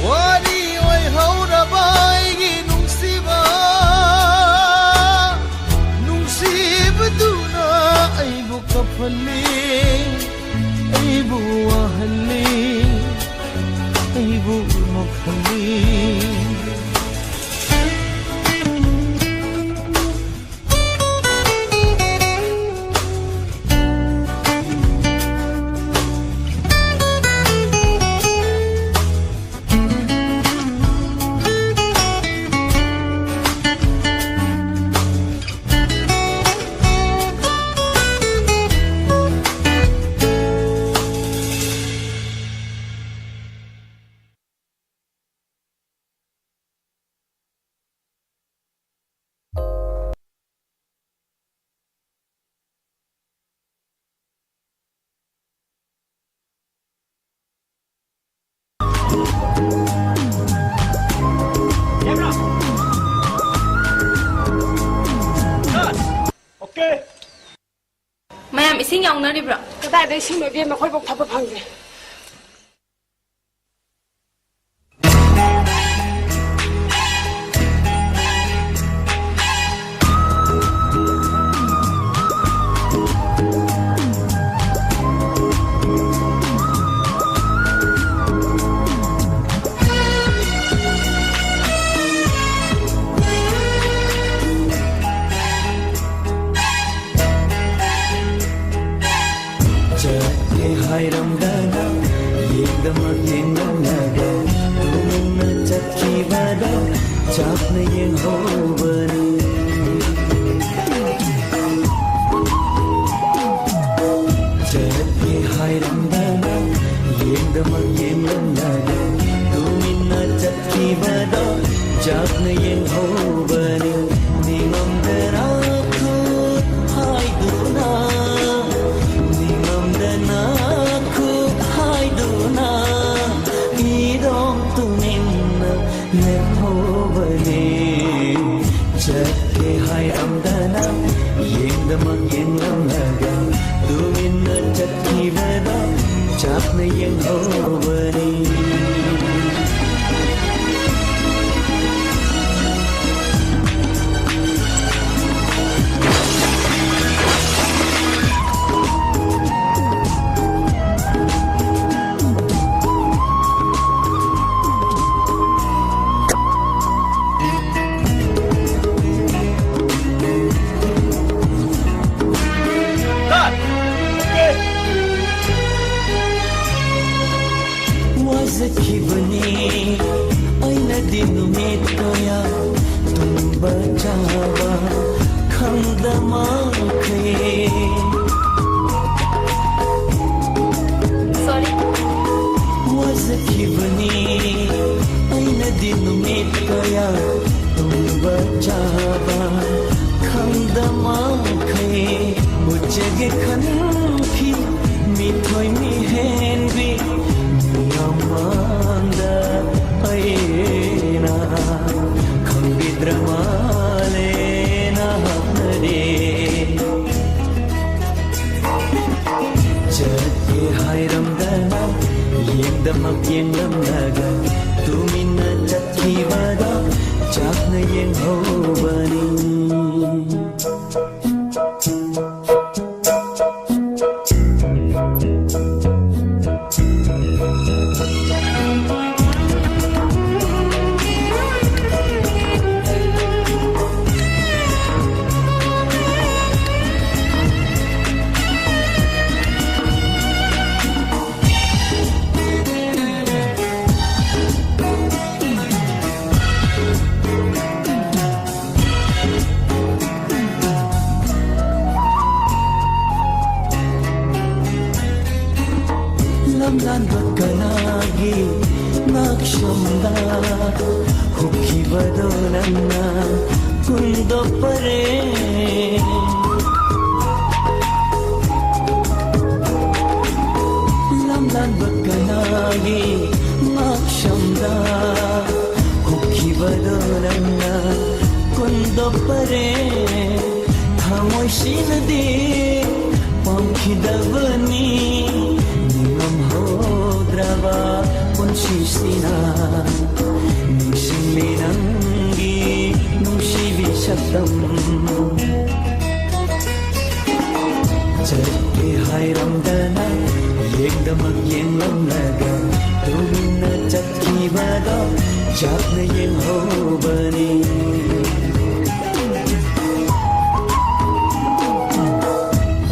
wari oi hauraba igi nungsiba nungsibduna aibu kapali aibu wahali aibu makhali mayam ising yaung na ribra kadai dai sing me ma khoi bok thapa phangje ಹುಕ್ಕಿಬದು ನನ್ನ ಕುಂದೊಬ್ಬರೇ lamlanbakkanagi makshamda ಹುಕ್ಕಿಬದು ನನ್ನ ಕುಂದೊಬ್ಬರೇ ಥಾಮೋಯ್ಸಿನದಿ ಪಂಖಿದವನಿ ನಿಂಗಂಹೋದ್ರವ ಪುನ್ಸಿಸಿನ ನಿಂಗ್ಸಿಂಗ್ಲಿ ನಂಗಿ ನುಂಗ್ಸಿವಿ ಶಬ್ದಂ ಚಕ್ಕೆ ಹಾಯ್ರಂದನ ಏಕ್ದಮಕ್ ಯೆಂಗ್ಲಂನಗ ತುಮಿನ್ನ ಚಕ್ಕಿವದ ಜಾತ್ನ ಯೆಂಗ್ಹೋಬನಿ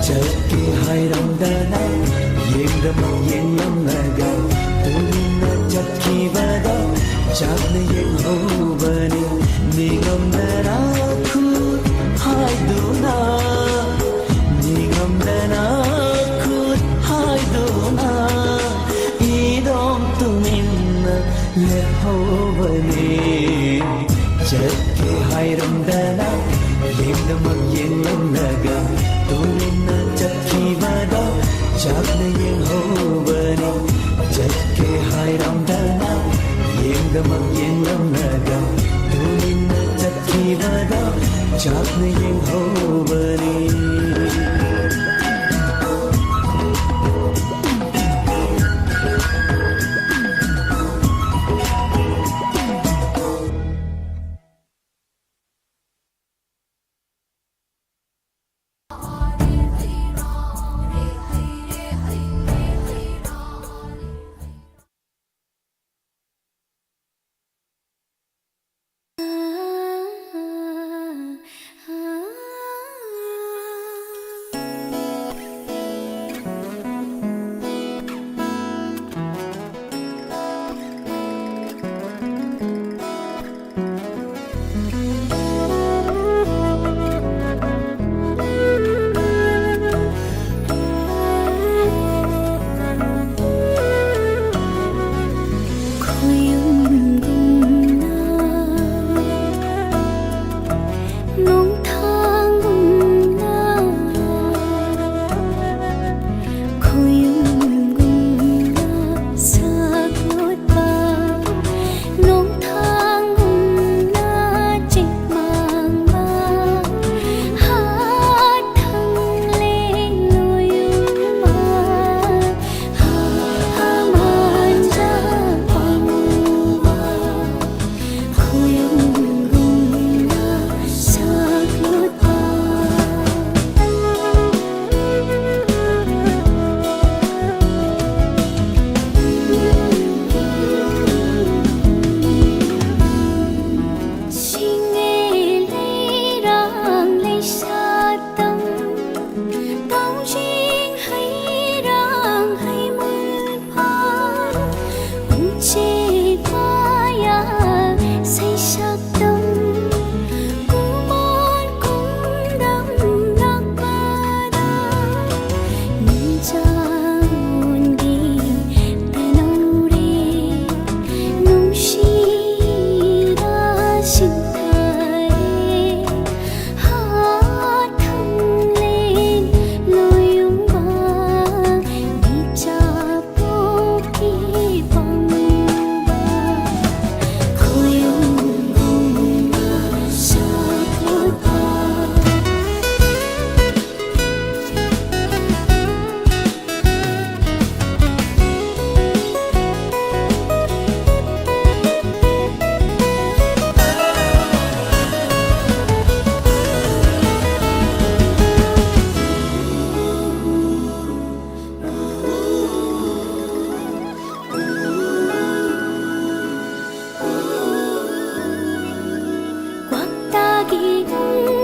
ಚಕ್ಕೆ ಹಾಯ್ರಂದನ ಏಕ್ದಮಕ್ ಯೆಂಗ್ಲಂನಗ ತುಮಿನ್ನ ಚಕ್ಕಿವದ ಜಾತ್ನ ಯೆಂಗ್ಹೋಬನಿ ನಿಗಮ್ನರ ಖುದ್ ಹಾಯ್ದುನಾ ನಿಗಮ್ನರ ಖುದ್ ಹಾಯ್ದುನಾ ಇದೊಂ ತುಮಿನ್ನ ಯೆಹೋವನೇ ಚಕ್ಕೆ ಹಾಯ್ರಂದನ ಏಕ್ದಮಕ್ ಯೆಂಗ್ಲಂನಗ ತುಮಿನ್ನ ಚಕ್ಕಿವದ ಜಾತ್ನ ಯೆಹೋವನೇ ಚಕ್ಕೆ ಹಾಯ್ರಂದನ ಏಕ್ದಮಕ್ ಯೆಂಗ್ಲಂನಗ ತುಮಿನ್ನ ಚಕ್ಕಿವದ ಜಾತ್ನ ಯೆಹೋವನೇ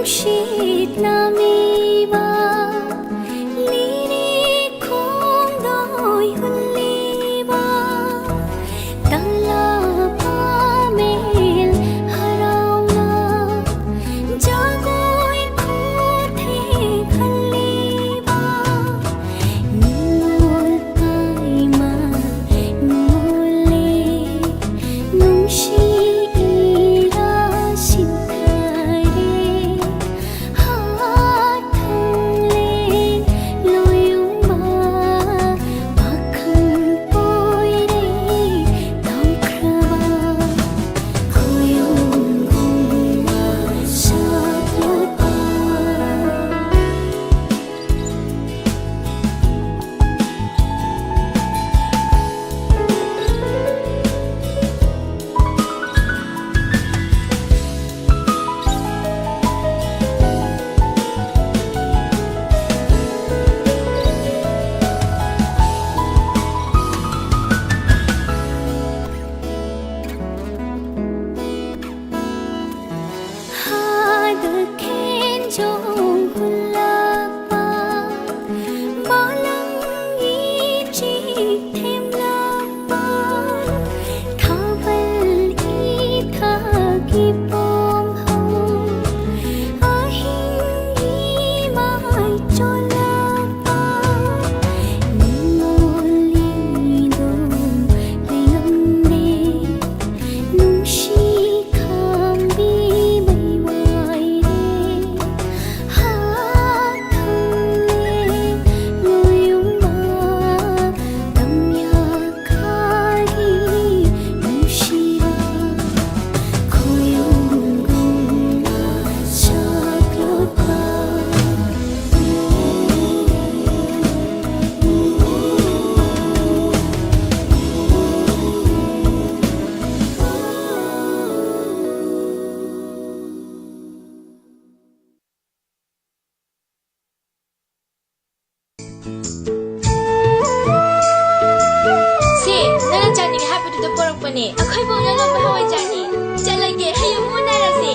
she ꯊꯣꯛꯄꯅꯦ ꯑꯩꯈꯣꯏ ꯕꯣꯡꯅ ꯂꯧꯕ ꯍꯋꯥꯏꯖꯥꯔꯅꯤ ꯆꯠꯂꯒꯦ ꯍꯌꯦꯡ ꯎꯅꯔꯁꯦ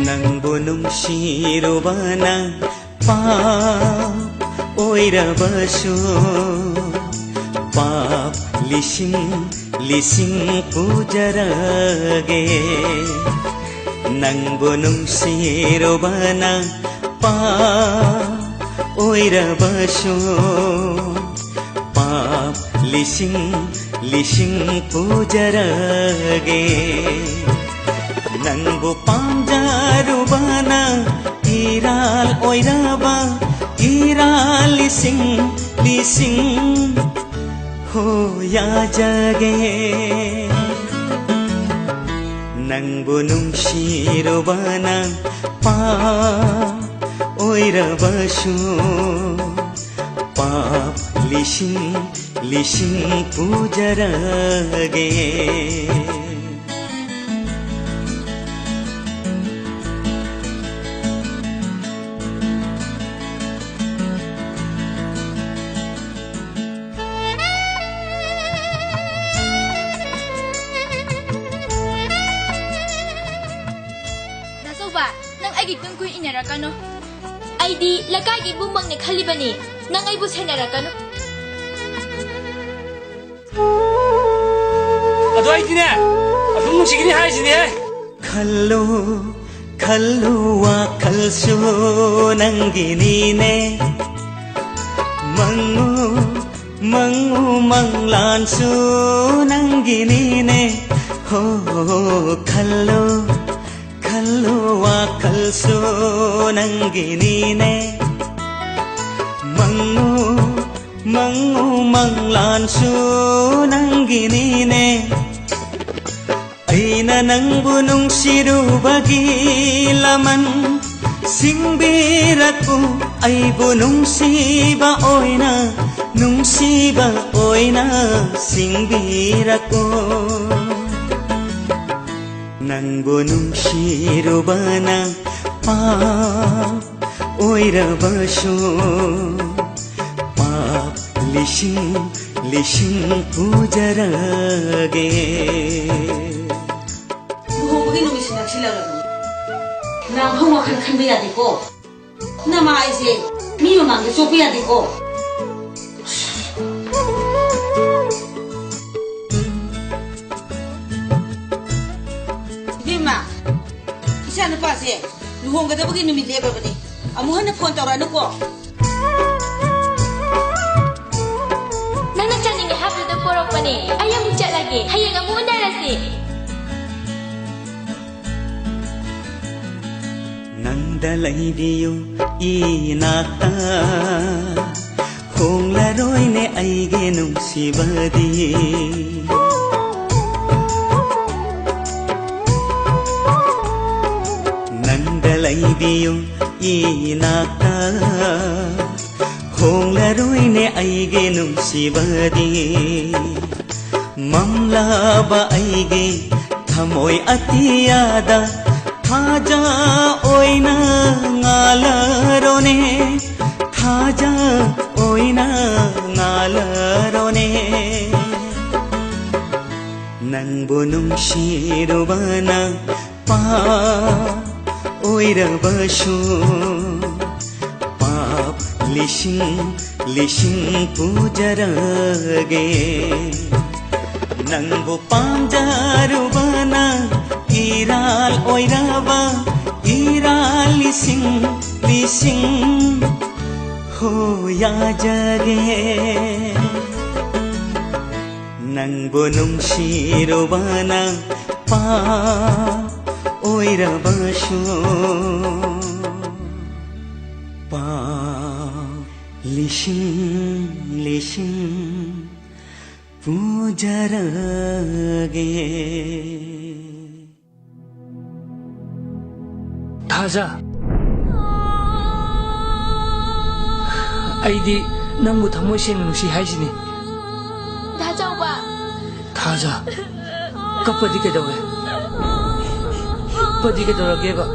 ꯅꯪꯕꯨ ꯅꯨꯡꯁꯤꯔꯨꯕꯅ ꯄꯥꯞ ꯑꯣꯏꯔꯕꯁꯨ ꯄꯥꯞ ꯂꯤꯁꯤꯡ ꯄꯨꯖꯔꯒꯦ ꯅꯪꯕꯨ ꯅꯨꯡꯁꯤꯔꯨꯕꯅ ꯄꯥꯞ ꯑꯣꯏꯔꯕꯁꯨ ꯄꯥꯞ ꯂꯤꯁꯤꯡ ꯄꯨꯖꯔꯒꯦ ꯅꯪꯕꯨ ꯄꯥꯝꯖꯔꯨꯕꯅ ꯏꯔꯥꯜ ꯑꯣꯏꯔꯕ 이랄 리싱 호야자게 낭부 뭉시로바나 빠 오이라바슈 빠 리싱 부자라게 아이디 라카기 붕방네 칼리바니 낭 아이부 세나라까노 아도 아이디네 붕뭉치기니 하이지네 칼로와 칼수 낭기니네 망우 망란수 낭기니네 호 칼로와 칼수 낭기니네 망우 망란수 낭기니네 아이나 낭부 nungsiruba기 laman singbiraku aibu nungsiba oina singbiraku 낭부 nungshirubana pa oirabasu pa lishing pujarage 부흥국의 놈이 신학실라고 나 홍학한 칸비야 되고 나마 이제 미묘한 게 좁아야 되고 이마 이사는 빠세 루홍가다 보기 놈이 내버버니 아무 하나 폰 떠라 놓고 나는 짜는 게 하루도 뽀록보니 아야 묵자라게 하얘가 무나라시 Nangdalaibiyo inata Honglaroine aige nungsibadi Nangdalaibiyo inata Honglaroine aige nungsibadi Mamlaba aige thamoy atiyada थाजा ओइना ngalarone थाजा ओइना ngalarone nangbu nungshirubana pa oirabasu pap lishing pujarage nangbu pamjarubana iral oiraba iral lising hoya jage nangbu nungshirubana pa oirabasu pa lishing pujarage 타자 아이디 너무 담모시는 නු시 하이시니 다자오바 타자 kapadi ka daw ꯁꯣꯛꯄꯗꯤ ꯀꯩꯗꯧꯔꯒꯦꯕ?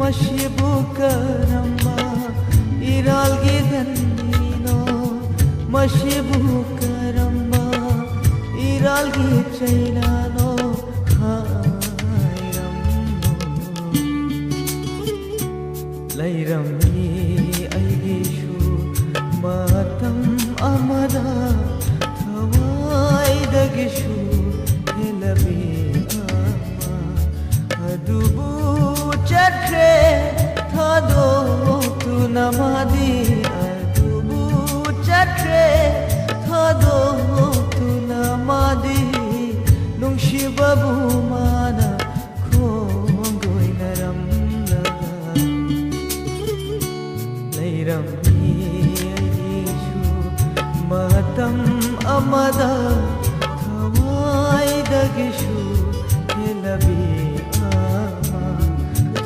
Mashibu karamba iralgi dannino नमादि अदुबु चत्रे थादोक्तुना मादि नुंसिबबु माना खोंगोइनरमलगा लैरमि अइसु मतम अमदा थवाइदगिसु हेलबि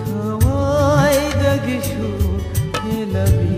थवाइदगिसु हेलबि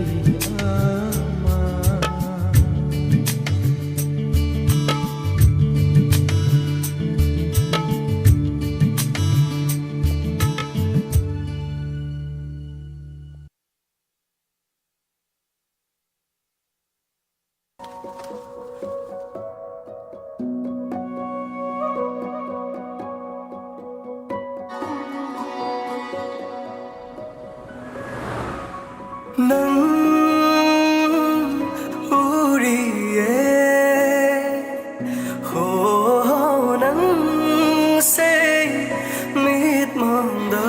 नंग उड़िए हो नंग से मीत मंदा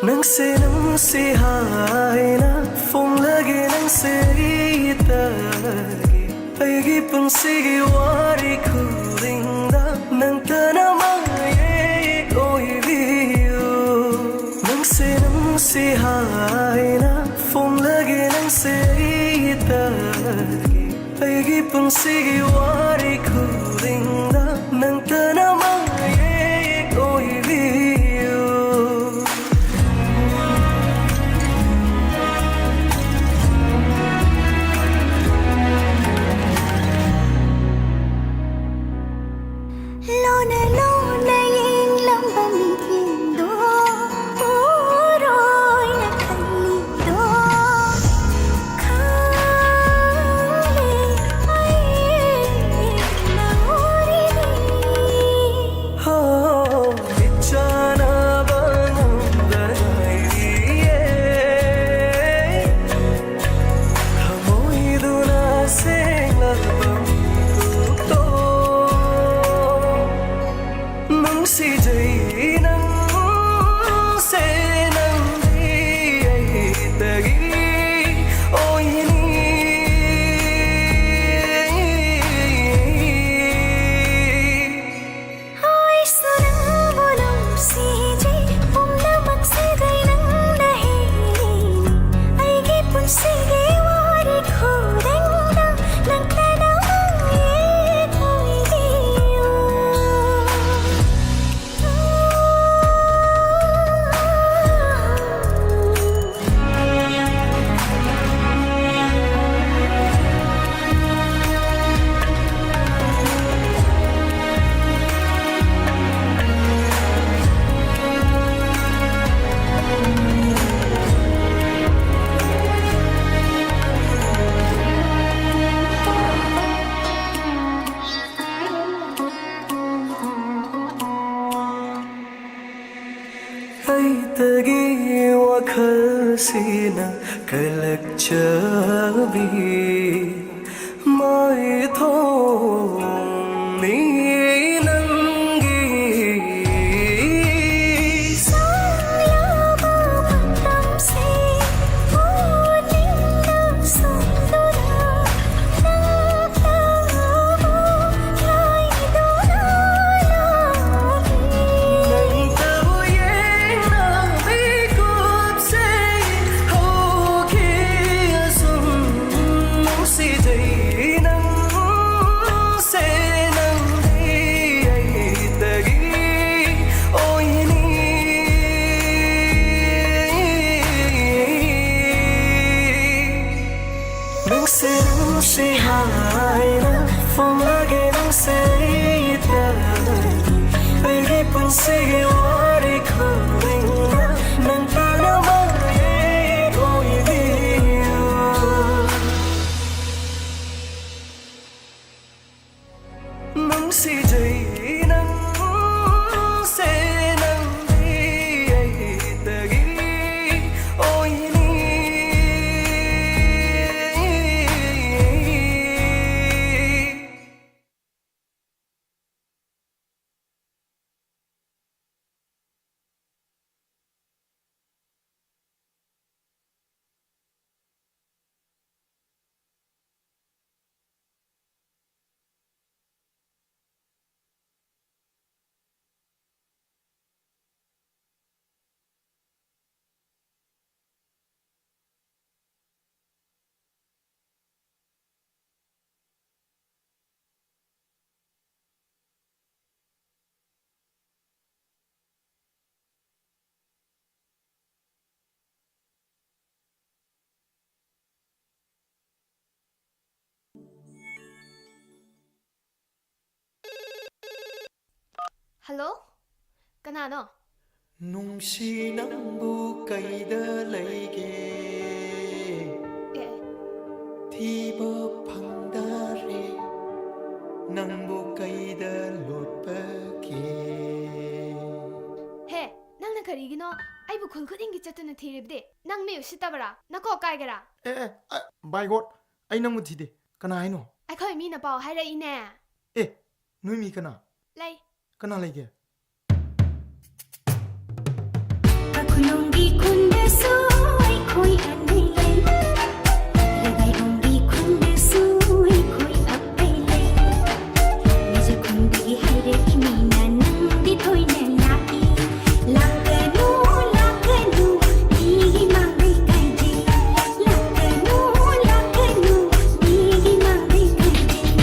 नंग से हाय ना फोंग लगे नंग से तगे अगी पुंसिगी वारी खुदिंदा नंतना माये ओइबियो नंसे हाय ना फोंग लगे नंसे तगे अगी पुंसिगी वारी खुदिंदा नंतना माये ओइबियो Lona lona yung lambamikindo Uroy na kalido Kali ay naurinig Oh, ichana bangundaye Hamoy duna senglabam to Nung si jay nang se nang di ay tagi oy ni Ay sunang bulong si Jay Pumamak sa gay ng dahilin Ay gipon sige wari ko dengda Nang tanaw ang ikong idiyo ay tagi wakhasina kalak chabi mai thong ni nangi Sanglaba pagtamsi Uling ng sundura Nang tabo Ay dunalagi nang tabuye na bikup say ho ki asum nung si jay nang se nang di ay tagi oy ni nung se hai na phong lage nung se tagi ay gipon sige wari kuringa nang tanamaye oibiyo nung si jay Hello? Kanano? Nungsi nambu kaida laige Thiba pangdare Nangbu kaida lotpake Hey, nang nakarigino ay bukol ko dingi chatuna thiribde nang me usitabara nako kaigara By God ay nang muthide kana haino ay khoi mi na paw haira ine nui mi kana lay kana laige Akunongi kundesu ai koi anai lai Ragai ongi kundesu ai koi apai lai Nija kundagi haire kimina nandi thoi na lai Lakanu lakanu nigi mangai kaiji Lakanu lakanu nigi mangai kaiji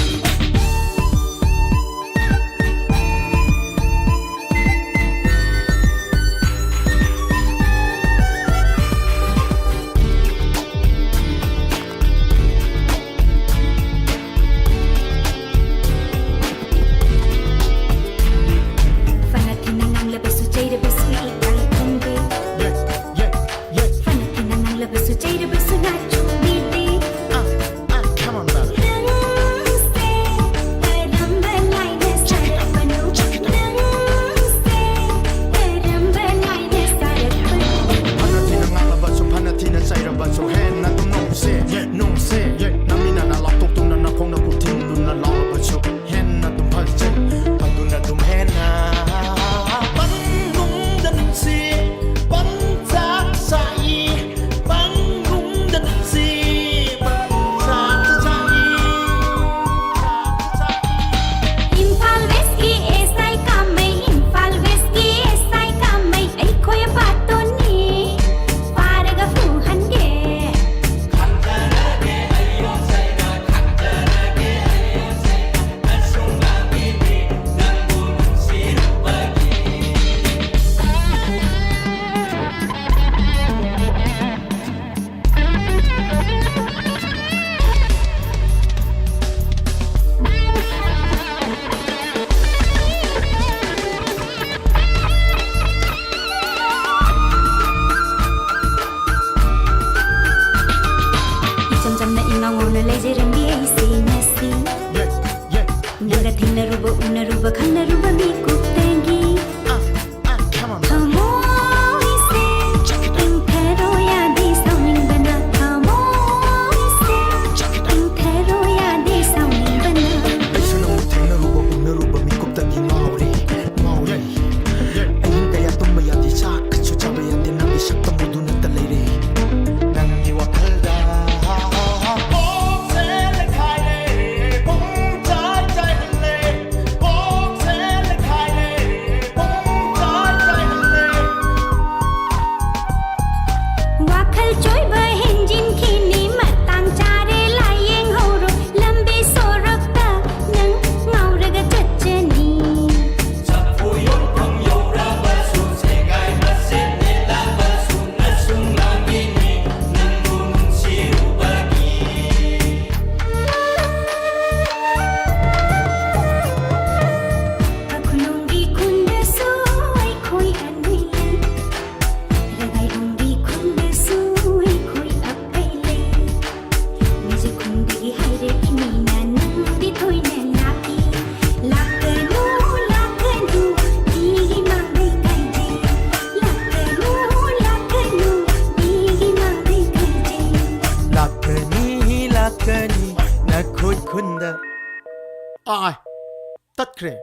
तत्क्रे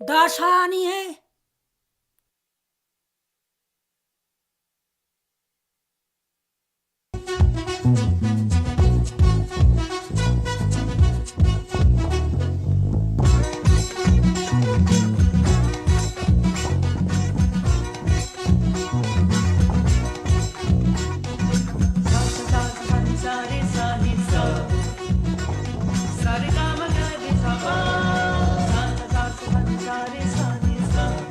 दाशानी है Sa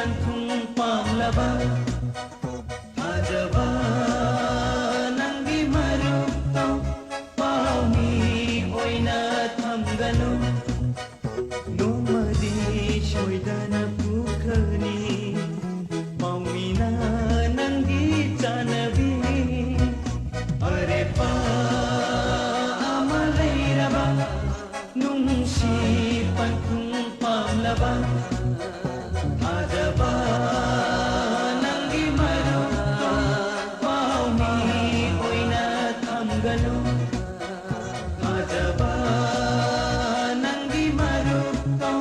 पंथुम पामलबा थाजबा नंगी मरुतो पावमी ओइना थमगनु नोमदी सोइदना पुखनी पावमीना नंगी जानबी अरे पा अमलैरबा नुंसी पंथुम पामलबा थाजबा नंगी मरुतो पावमी ओइना थमगनु थाजबा नंगी मरुतो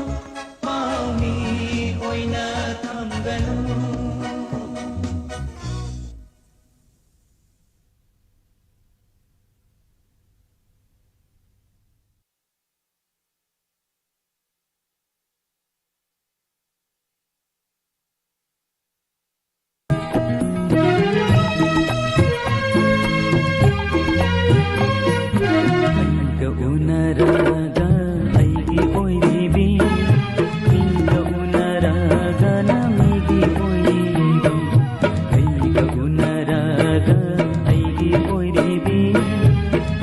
पावमी ओइना थमगनु उनरागा ऐगी ओइरिबी मिंगा उनरागा नमिगी ओइरिबी ऐगा उनरागा ऐगी ओइरिबी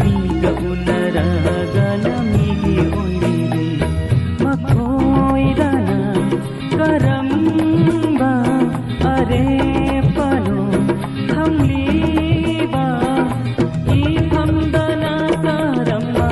मिंगा उनरागा नमिगी ओइरिबी मखोइदाना करम्बा अरे पनो थमलीबा ई थमदना करम्बा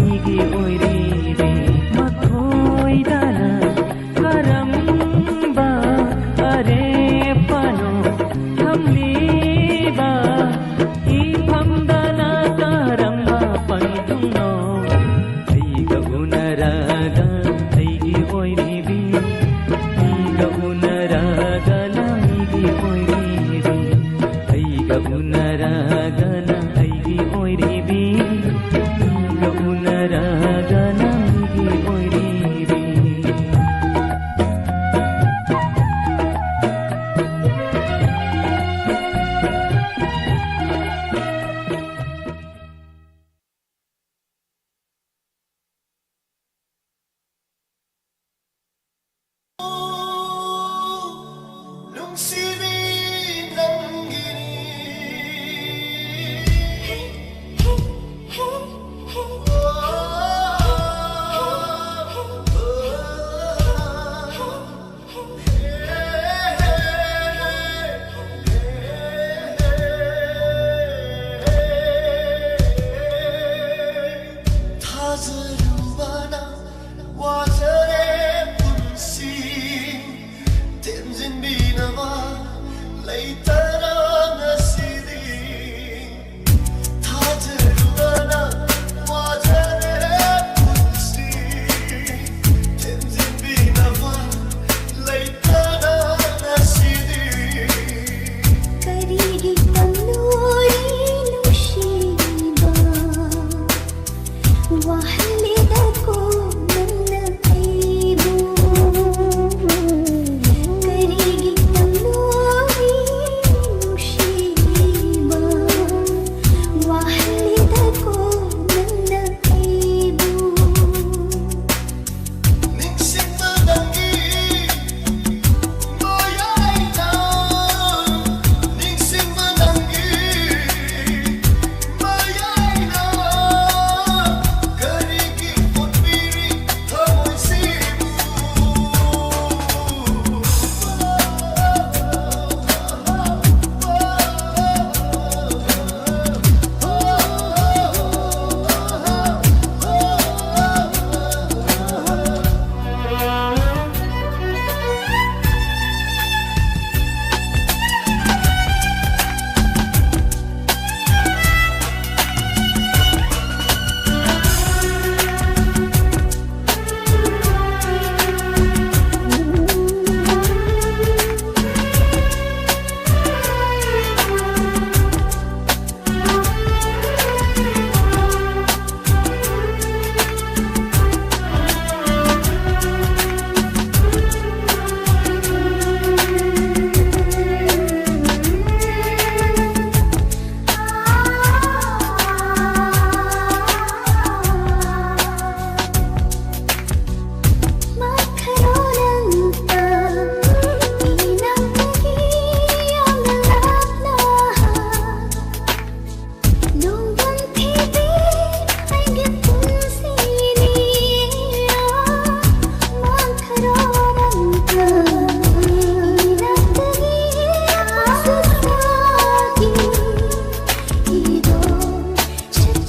ಮಿಗಿ ಒಯ್ರಿಬಿ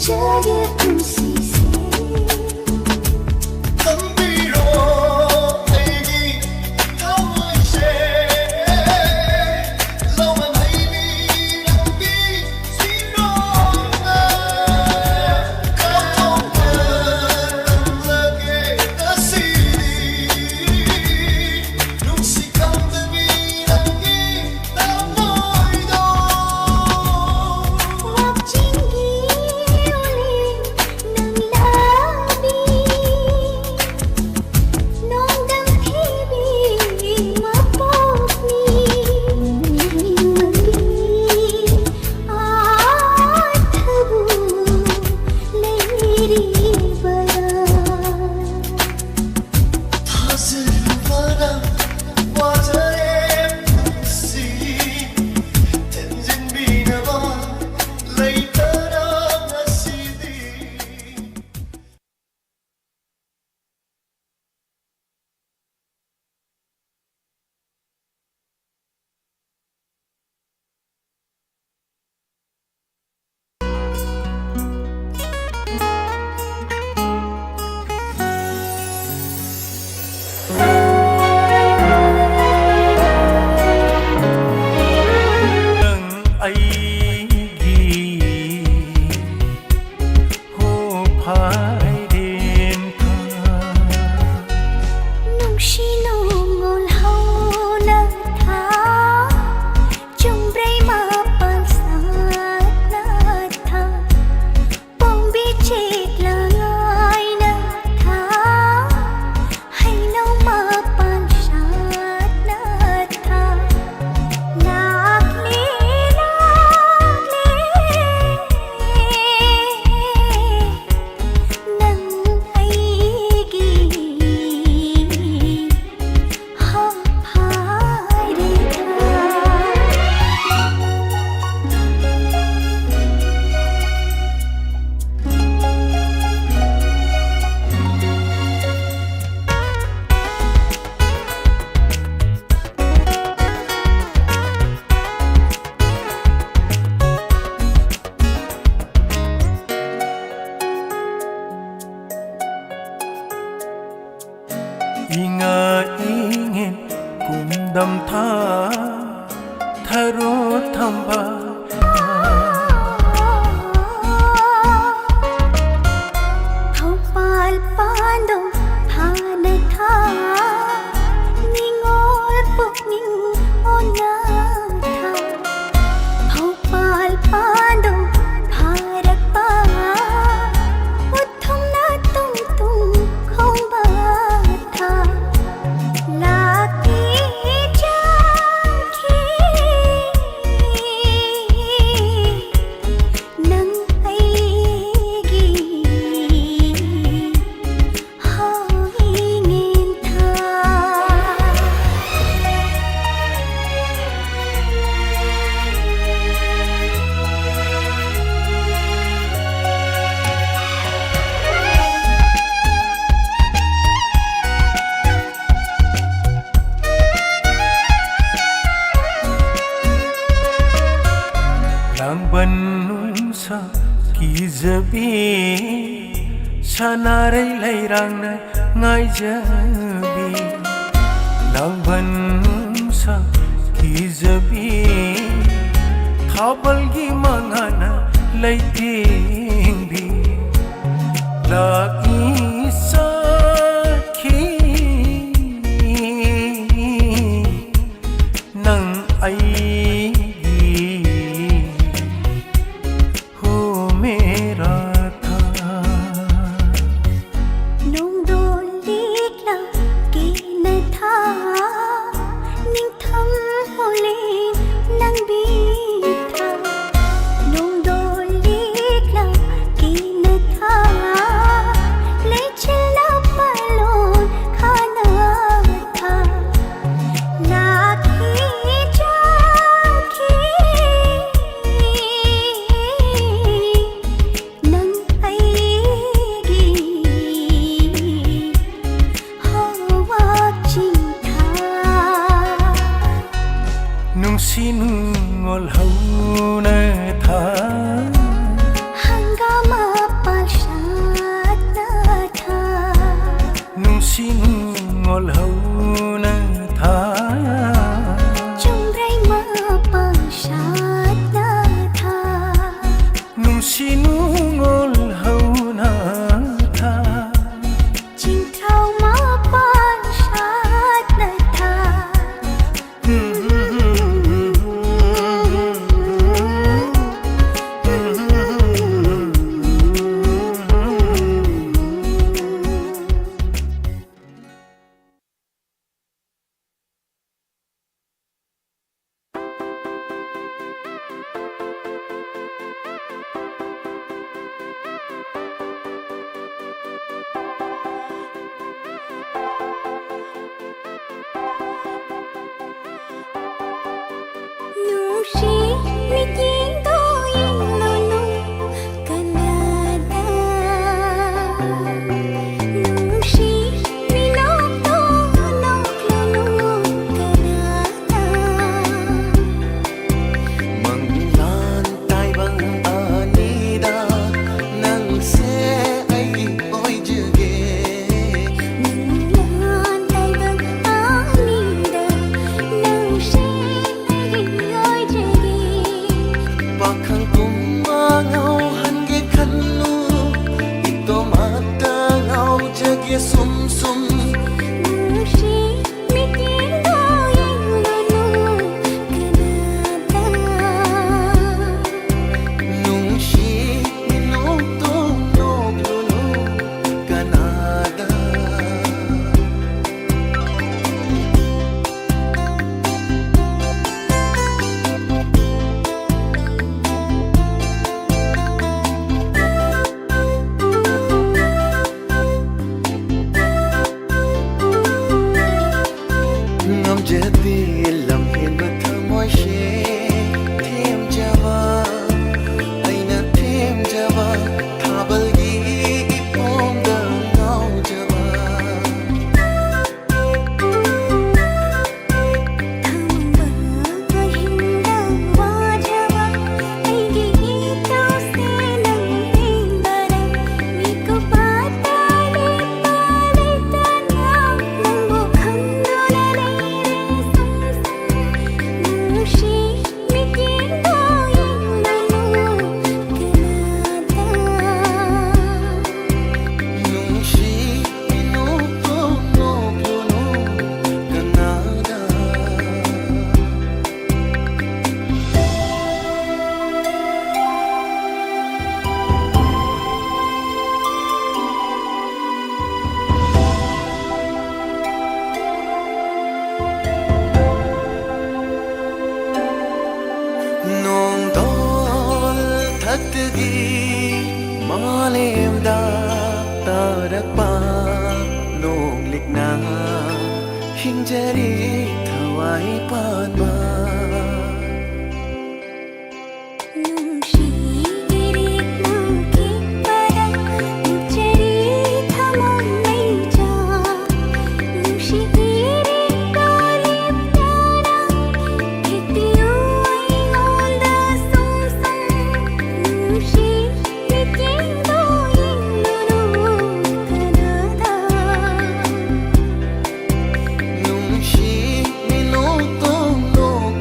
जाए उसी से Sanarai lairang na ngai jabi langban sa kizabi khabal gi mangana laiting bi lagi sakhi nang ai sinungol hauna tha Chingthau ma pan shat na tha Nushi mikinto inonu kanada Nushi minokto noklonu kanada Manglan tai bang anida nang se ai oi juge Lan tai bang anida nang she oi jagi Pakhang kuma ngau han ge khannu ito mata ngau jage sum sum Nushi mikinto inonu kanada nung shi minokto noklunu kanada ngam jati lam hin ba thamoy she them java aina them java thabal gi ipom da ngau java Thamba hinda wajava aigi tau se nang hindara Miku patale pale tana Nambu khandula leire sum Nushi mikinto inonu kanada nung shi minokto noklunu kanada nong dol thatgi malem da tarak pa nong likna hinjari thawai pan ba Nushi irik mangki pada Nuchari thamon nai ja Nushi irik dolip pyara Khitiyo ai onda sum sum Nushi mikinto inonu kanada nung shi minokto noklunu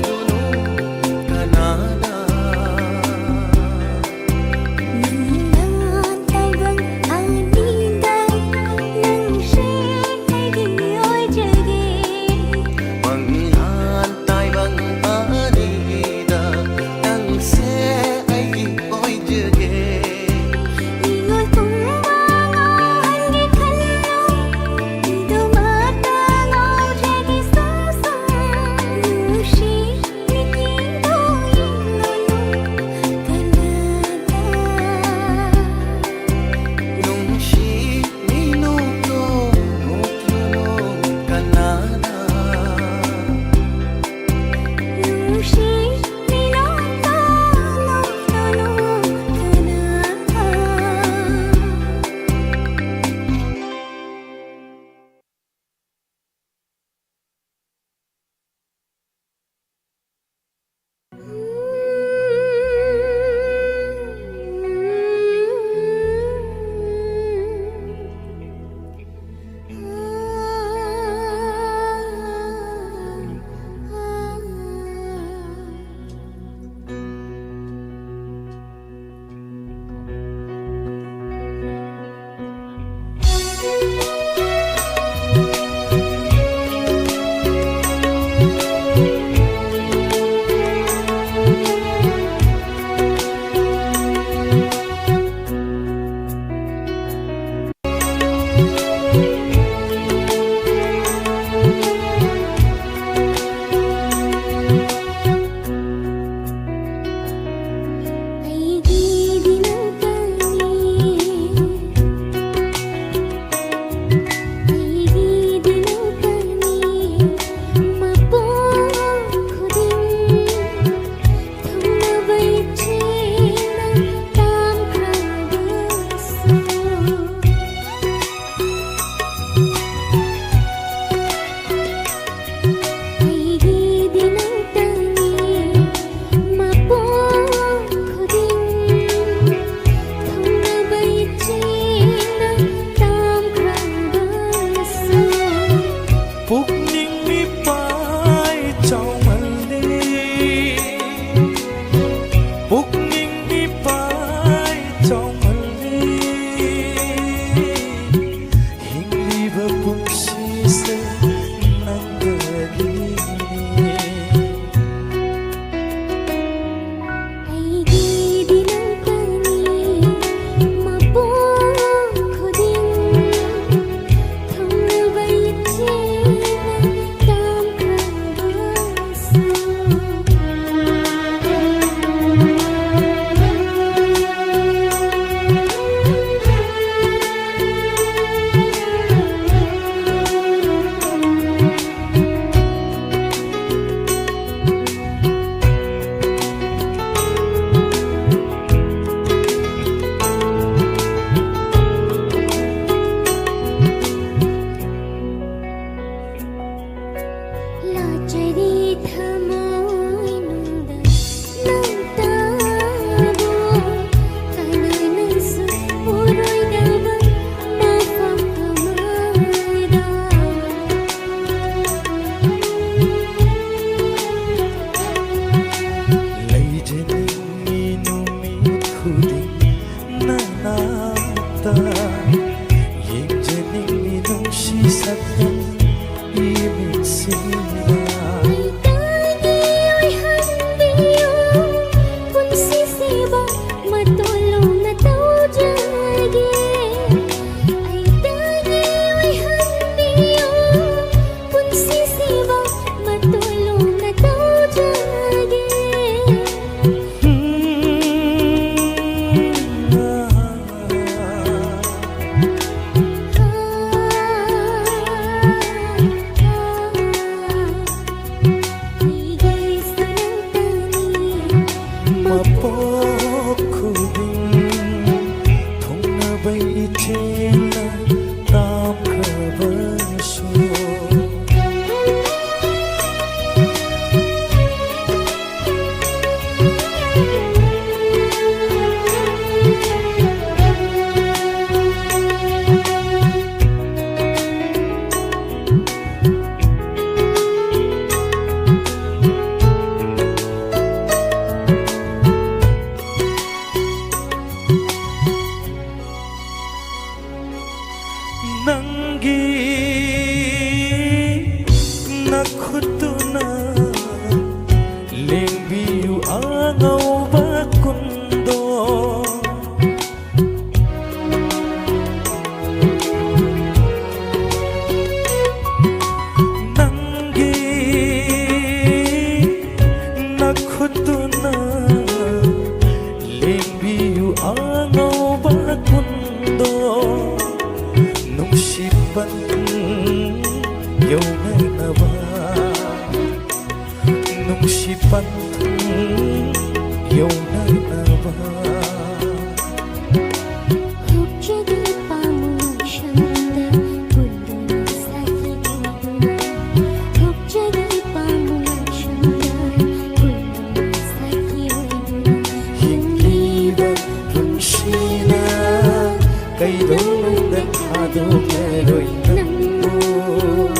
ꯀꯩꯗꯧꯅꯨꯡꯗ ꯊꯥꯗꯣꯛꯂꯔꯣꯏ ꯅꯪꯕꯨ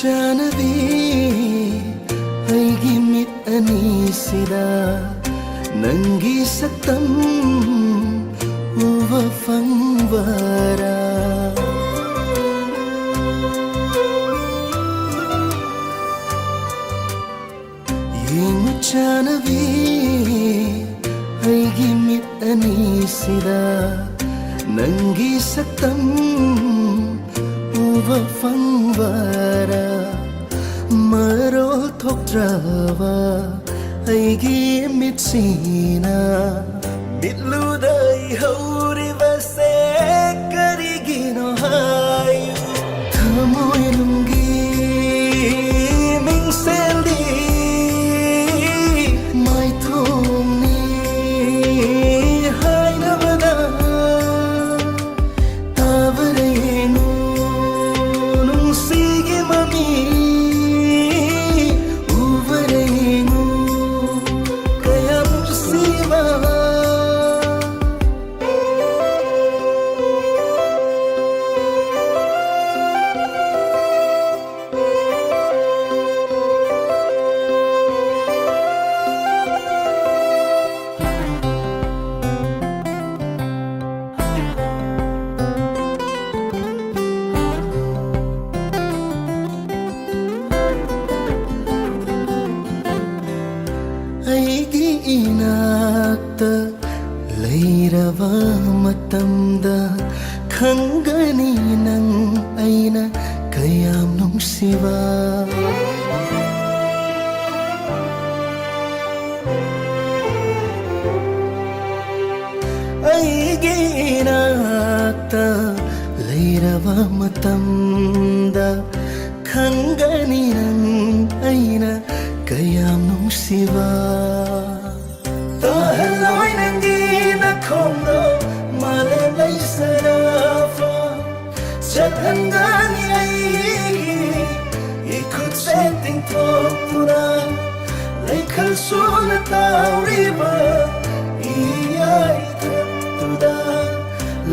ꯆꯥꯅꯕꯤ ꯑꯩꯒꯤ ꯃꯤꯠ ꯑꯅꯤꯁꯤꯗ ꯅꯪꯒꯤ ꯁꯛꯇꯝ ꯎꯕ ꯐꯪꯕꯔꯥ ꯌꯦꯡꯉꯨ ꯆꯥꯅꯕꯤ ꯑꯩꯒꯤ ꯃꯤꯠ ꯑꯅꯤꯁꯤꯗ ꯅꯪꯒꯤ ꯁꯛꯇꯝ ꯎꯕ ꯐꯪꯕꯔꯥ ꯃꯔꯣꯜ ꯊꯣꯛꯇ꯭ꯔꯕ ꯑꯩꯒꯤ ꯃꯤꯠꯁꯤꯅ ꯃꯤꯠꯂꯨꯗ ꯏꯍꯧꯔꯤꯕꯁꯦ ꯀꯔꯤꯒꯤꯅꯣ ꯍꯥꯏꯌꯨ ꯊꯃꯣꯏꯅꯨꯡꯒꯤ ꯃꯤꯡꯁꯦꯜꯗꯤ ꯃꯥꯏꯊꯣꯡꯅꯤ ꯍꯥꯏꯅꯕꯗ ꯇꯥꯕꯔ ꯌꯦꯡꯉꯨ ꯅꯨꯡꯁꯤꯒꯤ ꯃꯃꯤ ꯎꯕꯔ ꯌꯦꯡꯉꯨ ꯀꯌꯥꯝ ꯅꯨꯡꯁꯤꯕ ꯑꯩꯒꯤ 이나ꯛꯇ ꯂꯩꯔꯕ ꯃꯇꯝꯗ ꯈꯪꯒꯅꯤ ꯅꯪ ꯑꯩꯅ ꯀꯌꯥꯝ ꯅꯨꯡꯁꯤꯕ ꯑꯩꯒꯤ 이나ꯛꯇ ꯂꯩꯔꯕ ꯃꯇꯝꯗ ꯈꯪꯒꯅꯤ ꯅꯪ ꯑꯩꯅ ꯀꯌꯥꯝ ꯅꯨꯡꯁꯤꯕ ꯇꯥꯍꯜꯂꯣꯏ ꯅꯪꯒꯤ ꯅꯈꯣꯡꯗꯣ ꯃꯥꯂꯦꯝ ꯂꯩꯁꯔꯕ ꯆꯠꯍꯟꯒꯅꯤ ꯑꯩꯒꯤ 이곳에 띵톡투나 레이칼 수나 따우리바 이야이들투다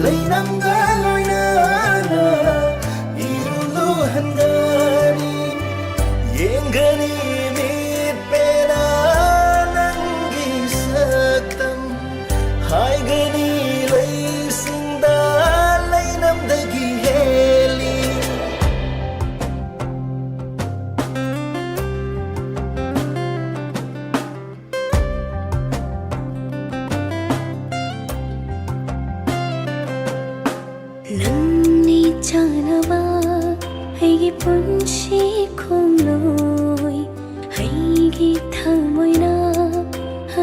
레이남가 로이나나 이룰로 한가니 옌가니 밑배나 난기 삭담 하이가니 레이싱다 레이남다기 헬리 ꯅꯪꯅꯤ ꯆꯥꯅꯕ ꯑꯩꯒꯤ ꯄꯨꯟꯁꯤ ꯈꯣꯡꯂꯣꯏ ꯑꯩꯒꯤ ꯊꯃꯣꯏꯅ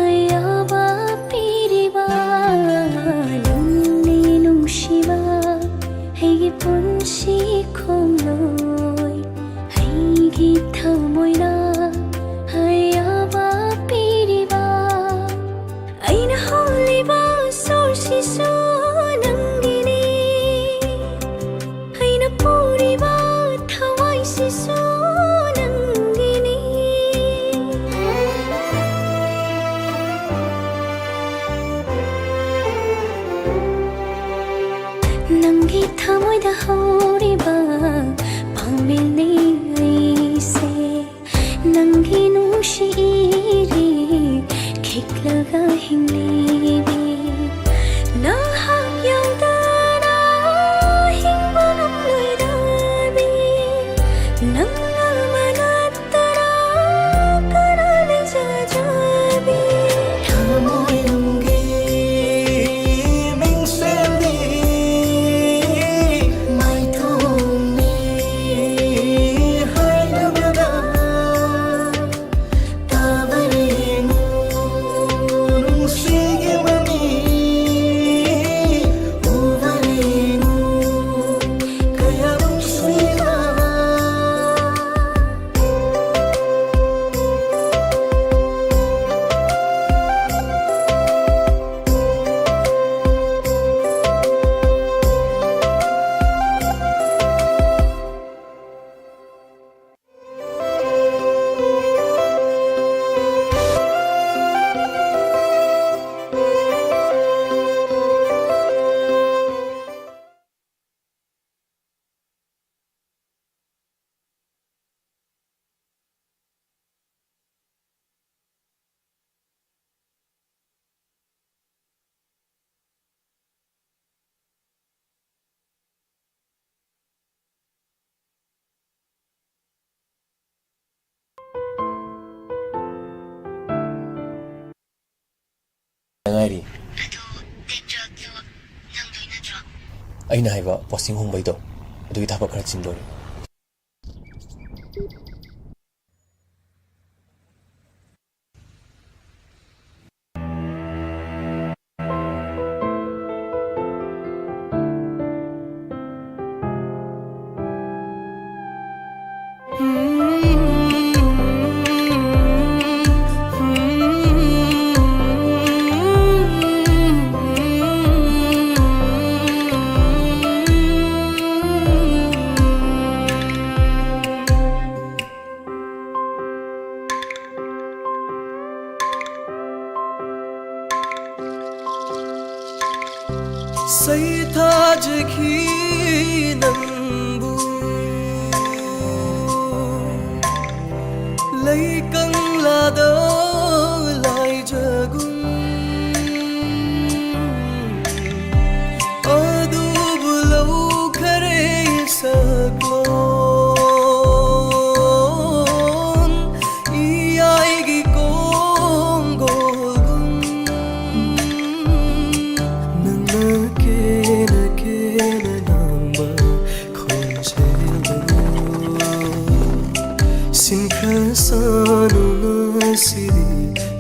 ꯑꯌꯥꯕ ꯄꯤꯔꯤꯕ ꯅꯪꯅꯤ ꯅꯨꯡꯁꯤꯕ ꯑꯩꯒꯤ ꯄꯨꯟꯁꯤ ꯈꯣꯡꯂꯣꯏ ꯑꯩꯒꯤ ꯊꯃꯣꯏꯅ ꯑꯌꯥꯕ ꯄꯤꯔꯤꯕ ꯑꯩꯅ ꯍꯣꯜꯂꯤꯕ ꯁꯣꯔꯁꯤꯁꯨ ꯅꯪꯒꯤꯅꯤ ꯑꯩꯅ ꯄꯨꯔꯤꯕ ꯊꯋꯥꯏꯁꯤꯁꯨ ꯅꯪꯒꯤꯅꯤ ꯅꯪꯒꯤ ꯊꯃꯣꯏꯗ ꯍꯧꯔꯤꯕ ꯄꯥꯝꯕꯤꯅꯤ ꯑꯩꯁꯦ ꯅꯪꯒꯤ ꯅꯨꯡꯁꯤ ꯏꯔꯤ हिक्लगा हिंगलेबी नहाक याउदना हिंगबनम लोइदाबी नंगा मनात्तरा करले जाजाबी थामोय लुंगे मिंगसेली माय थोंगनी हायलबदा ताबरेनु नुंसिगे ममी उवरेनु कयाबं स्वीना ngài ꯑꯩꯅ ꯍꯥꯏꯕ ꯄꯣꯁꯇꯤꯡ ꯍꯣꯡꯕꯩꯗꯣ ꯑꯗꯨꯒꯤ ꯊꯕꯛ ꯈꯔ ꯆꯤꯟꯗꯣꯔꯤ सैथाजखी नंबू लैकंगलादा लाइजगुम अदुबुलौ खरे सकलोन इयाइगी कोंगोगुम Sinkhasanu siri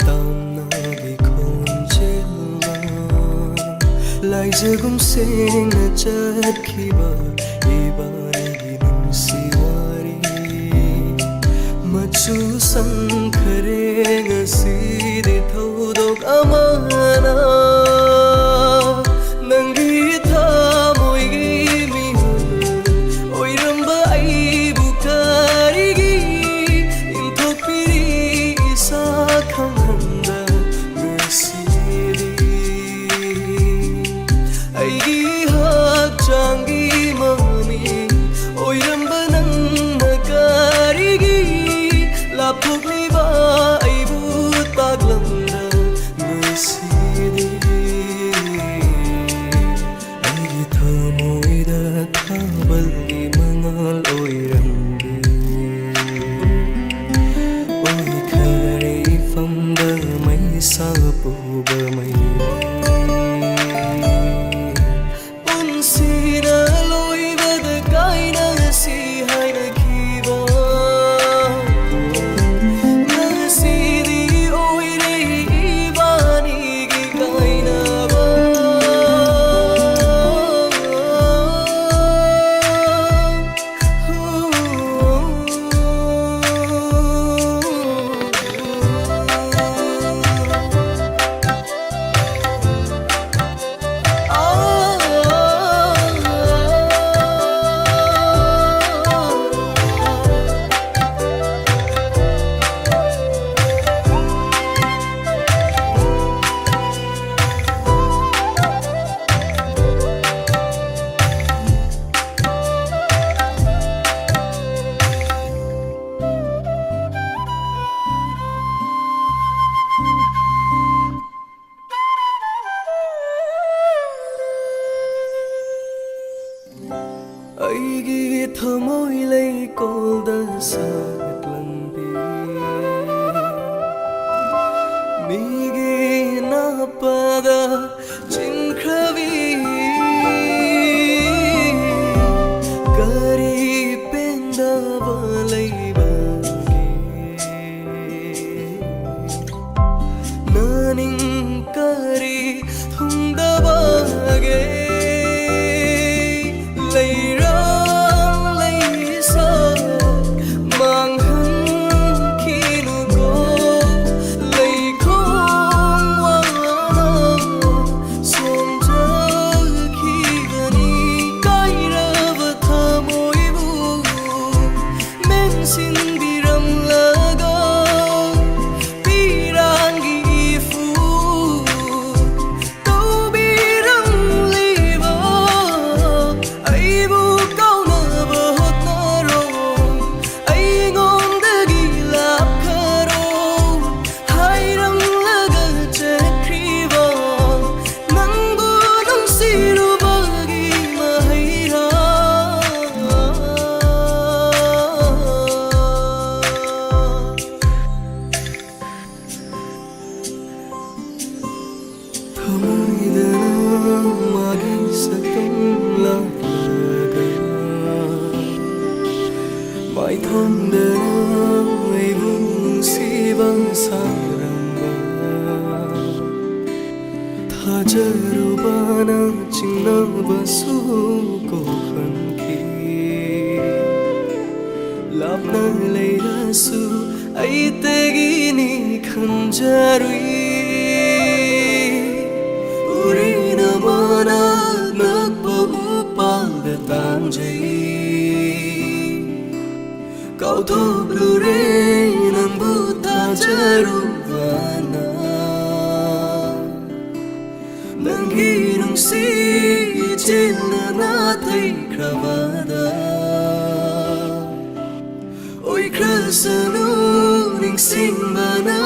tamnagi khonchela laijagum sing na chatkhiba ibanigi nungsiwari machu sankhare ngasidi thodok amana nangi thamoigi mihun oiramba aibu karigi khanganda ngasiri aigi hakchangi mami oiramba nangna karigi laphokni ba aibu taglamda ngasiri aigi thamoida thabalgi mangal oirambe sapuba mai unsina loibada kaina si haina kiba nasidi oire ibani gi kaina ba Migi na pada chinkravi Kari penda valai bagi Naning kari thunda bagi Mai thon đến ngày buông si băng saramba tha jaru bana chingna basu ko khanki lapna leira su ai tegi ni khanjarui urina mana nakpa upal tangjai Kau thuk lu re nang buta jaruvana Nang hinung si chilna na thai kravada Oi krasanu ning sing bana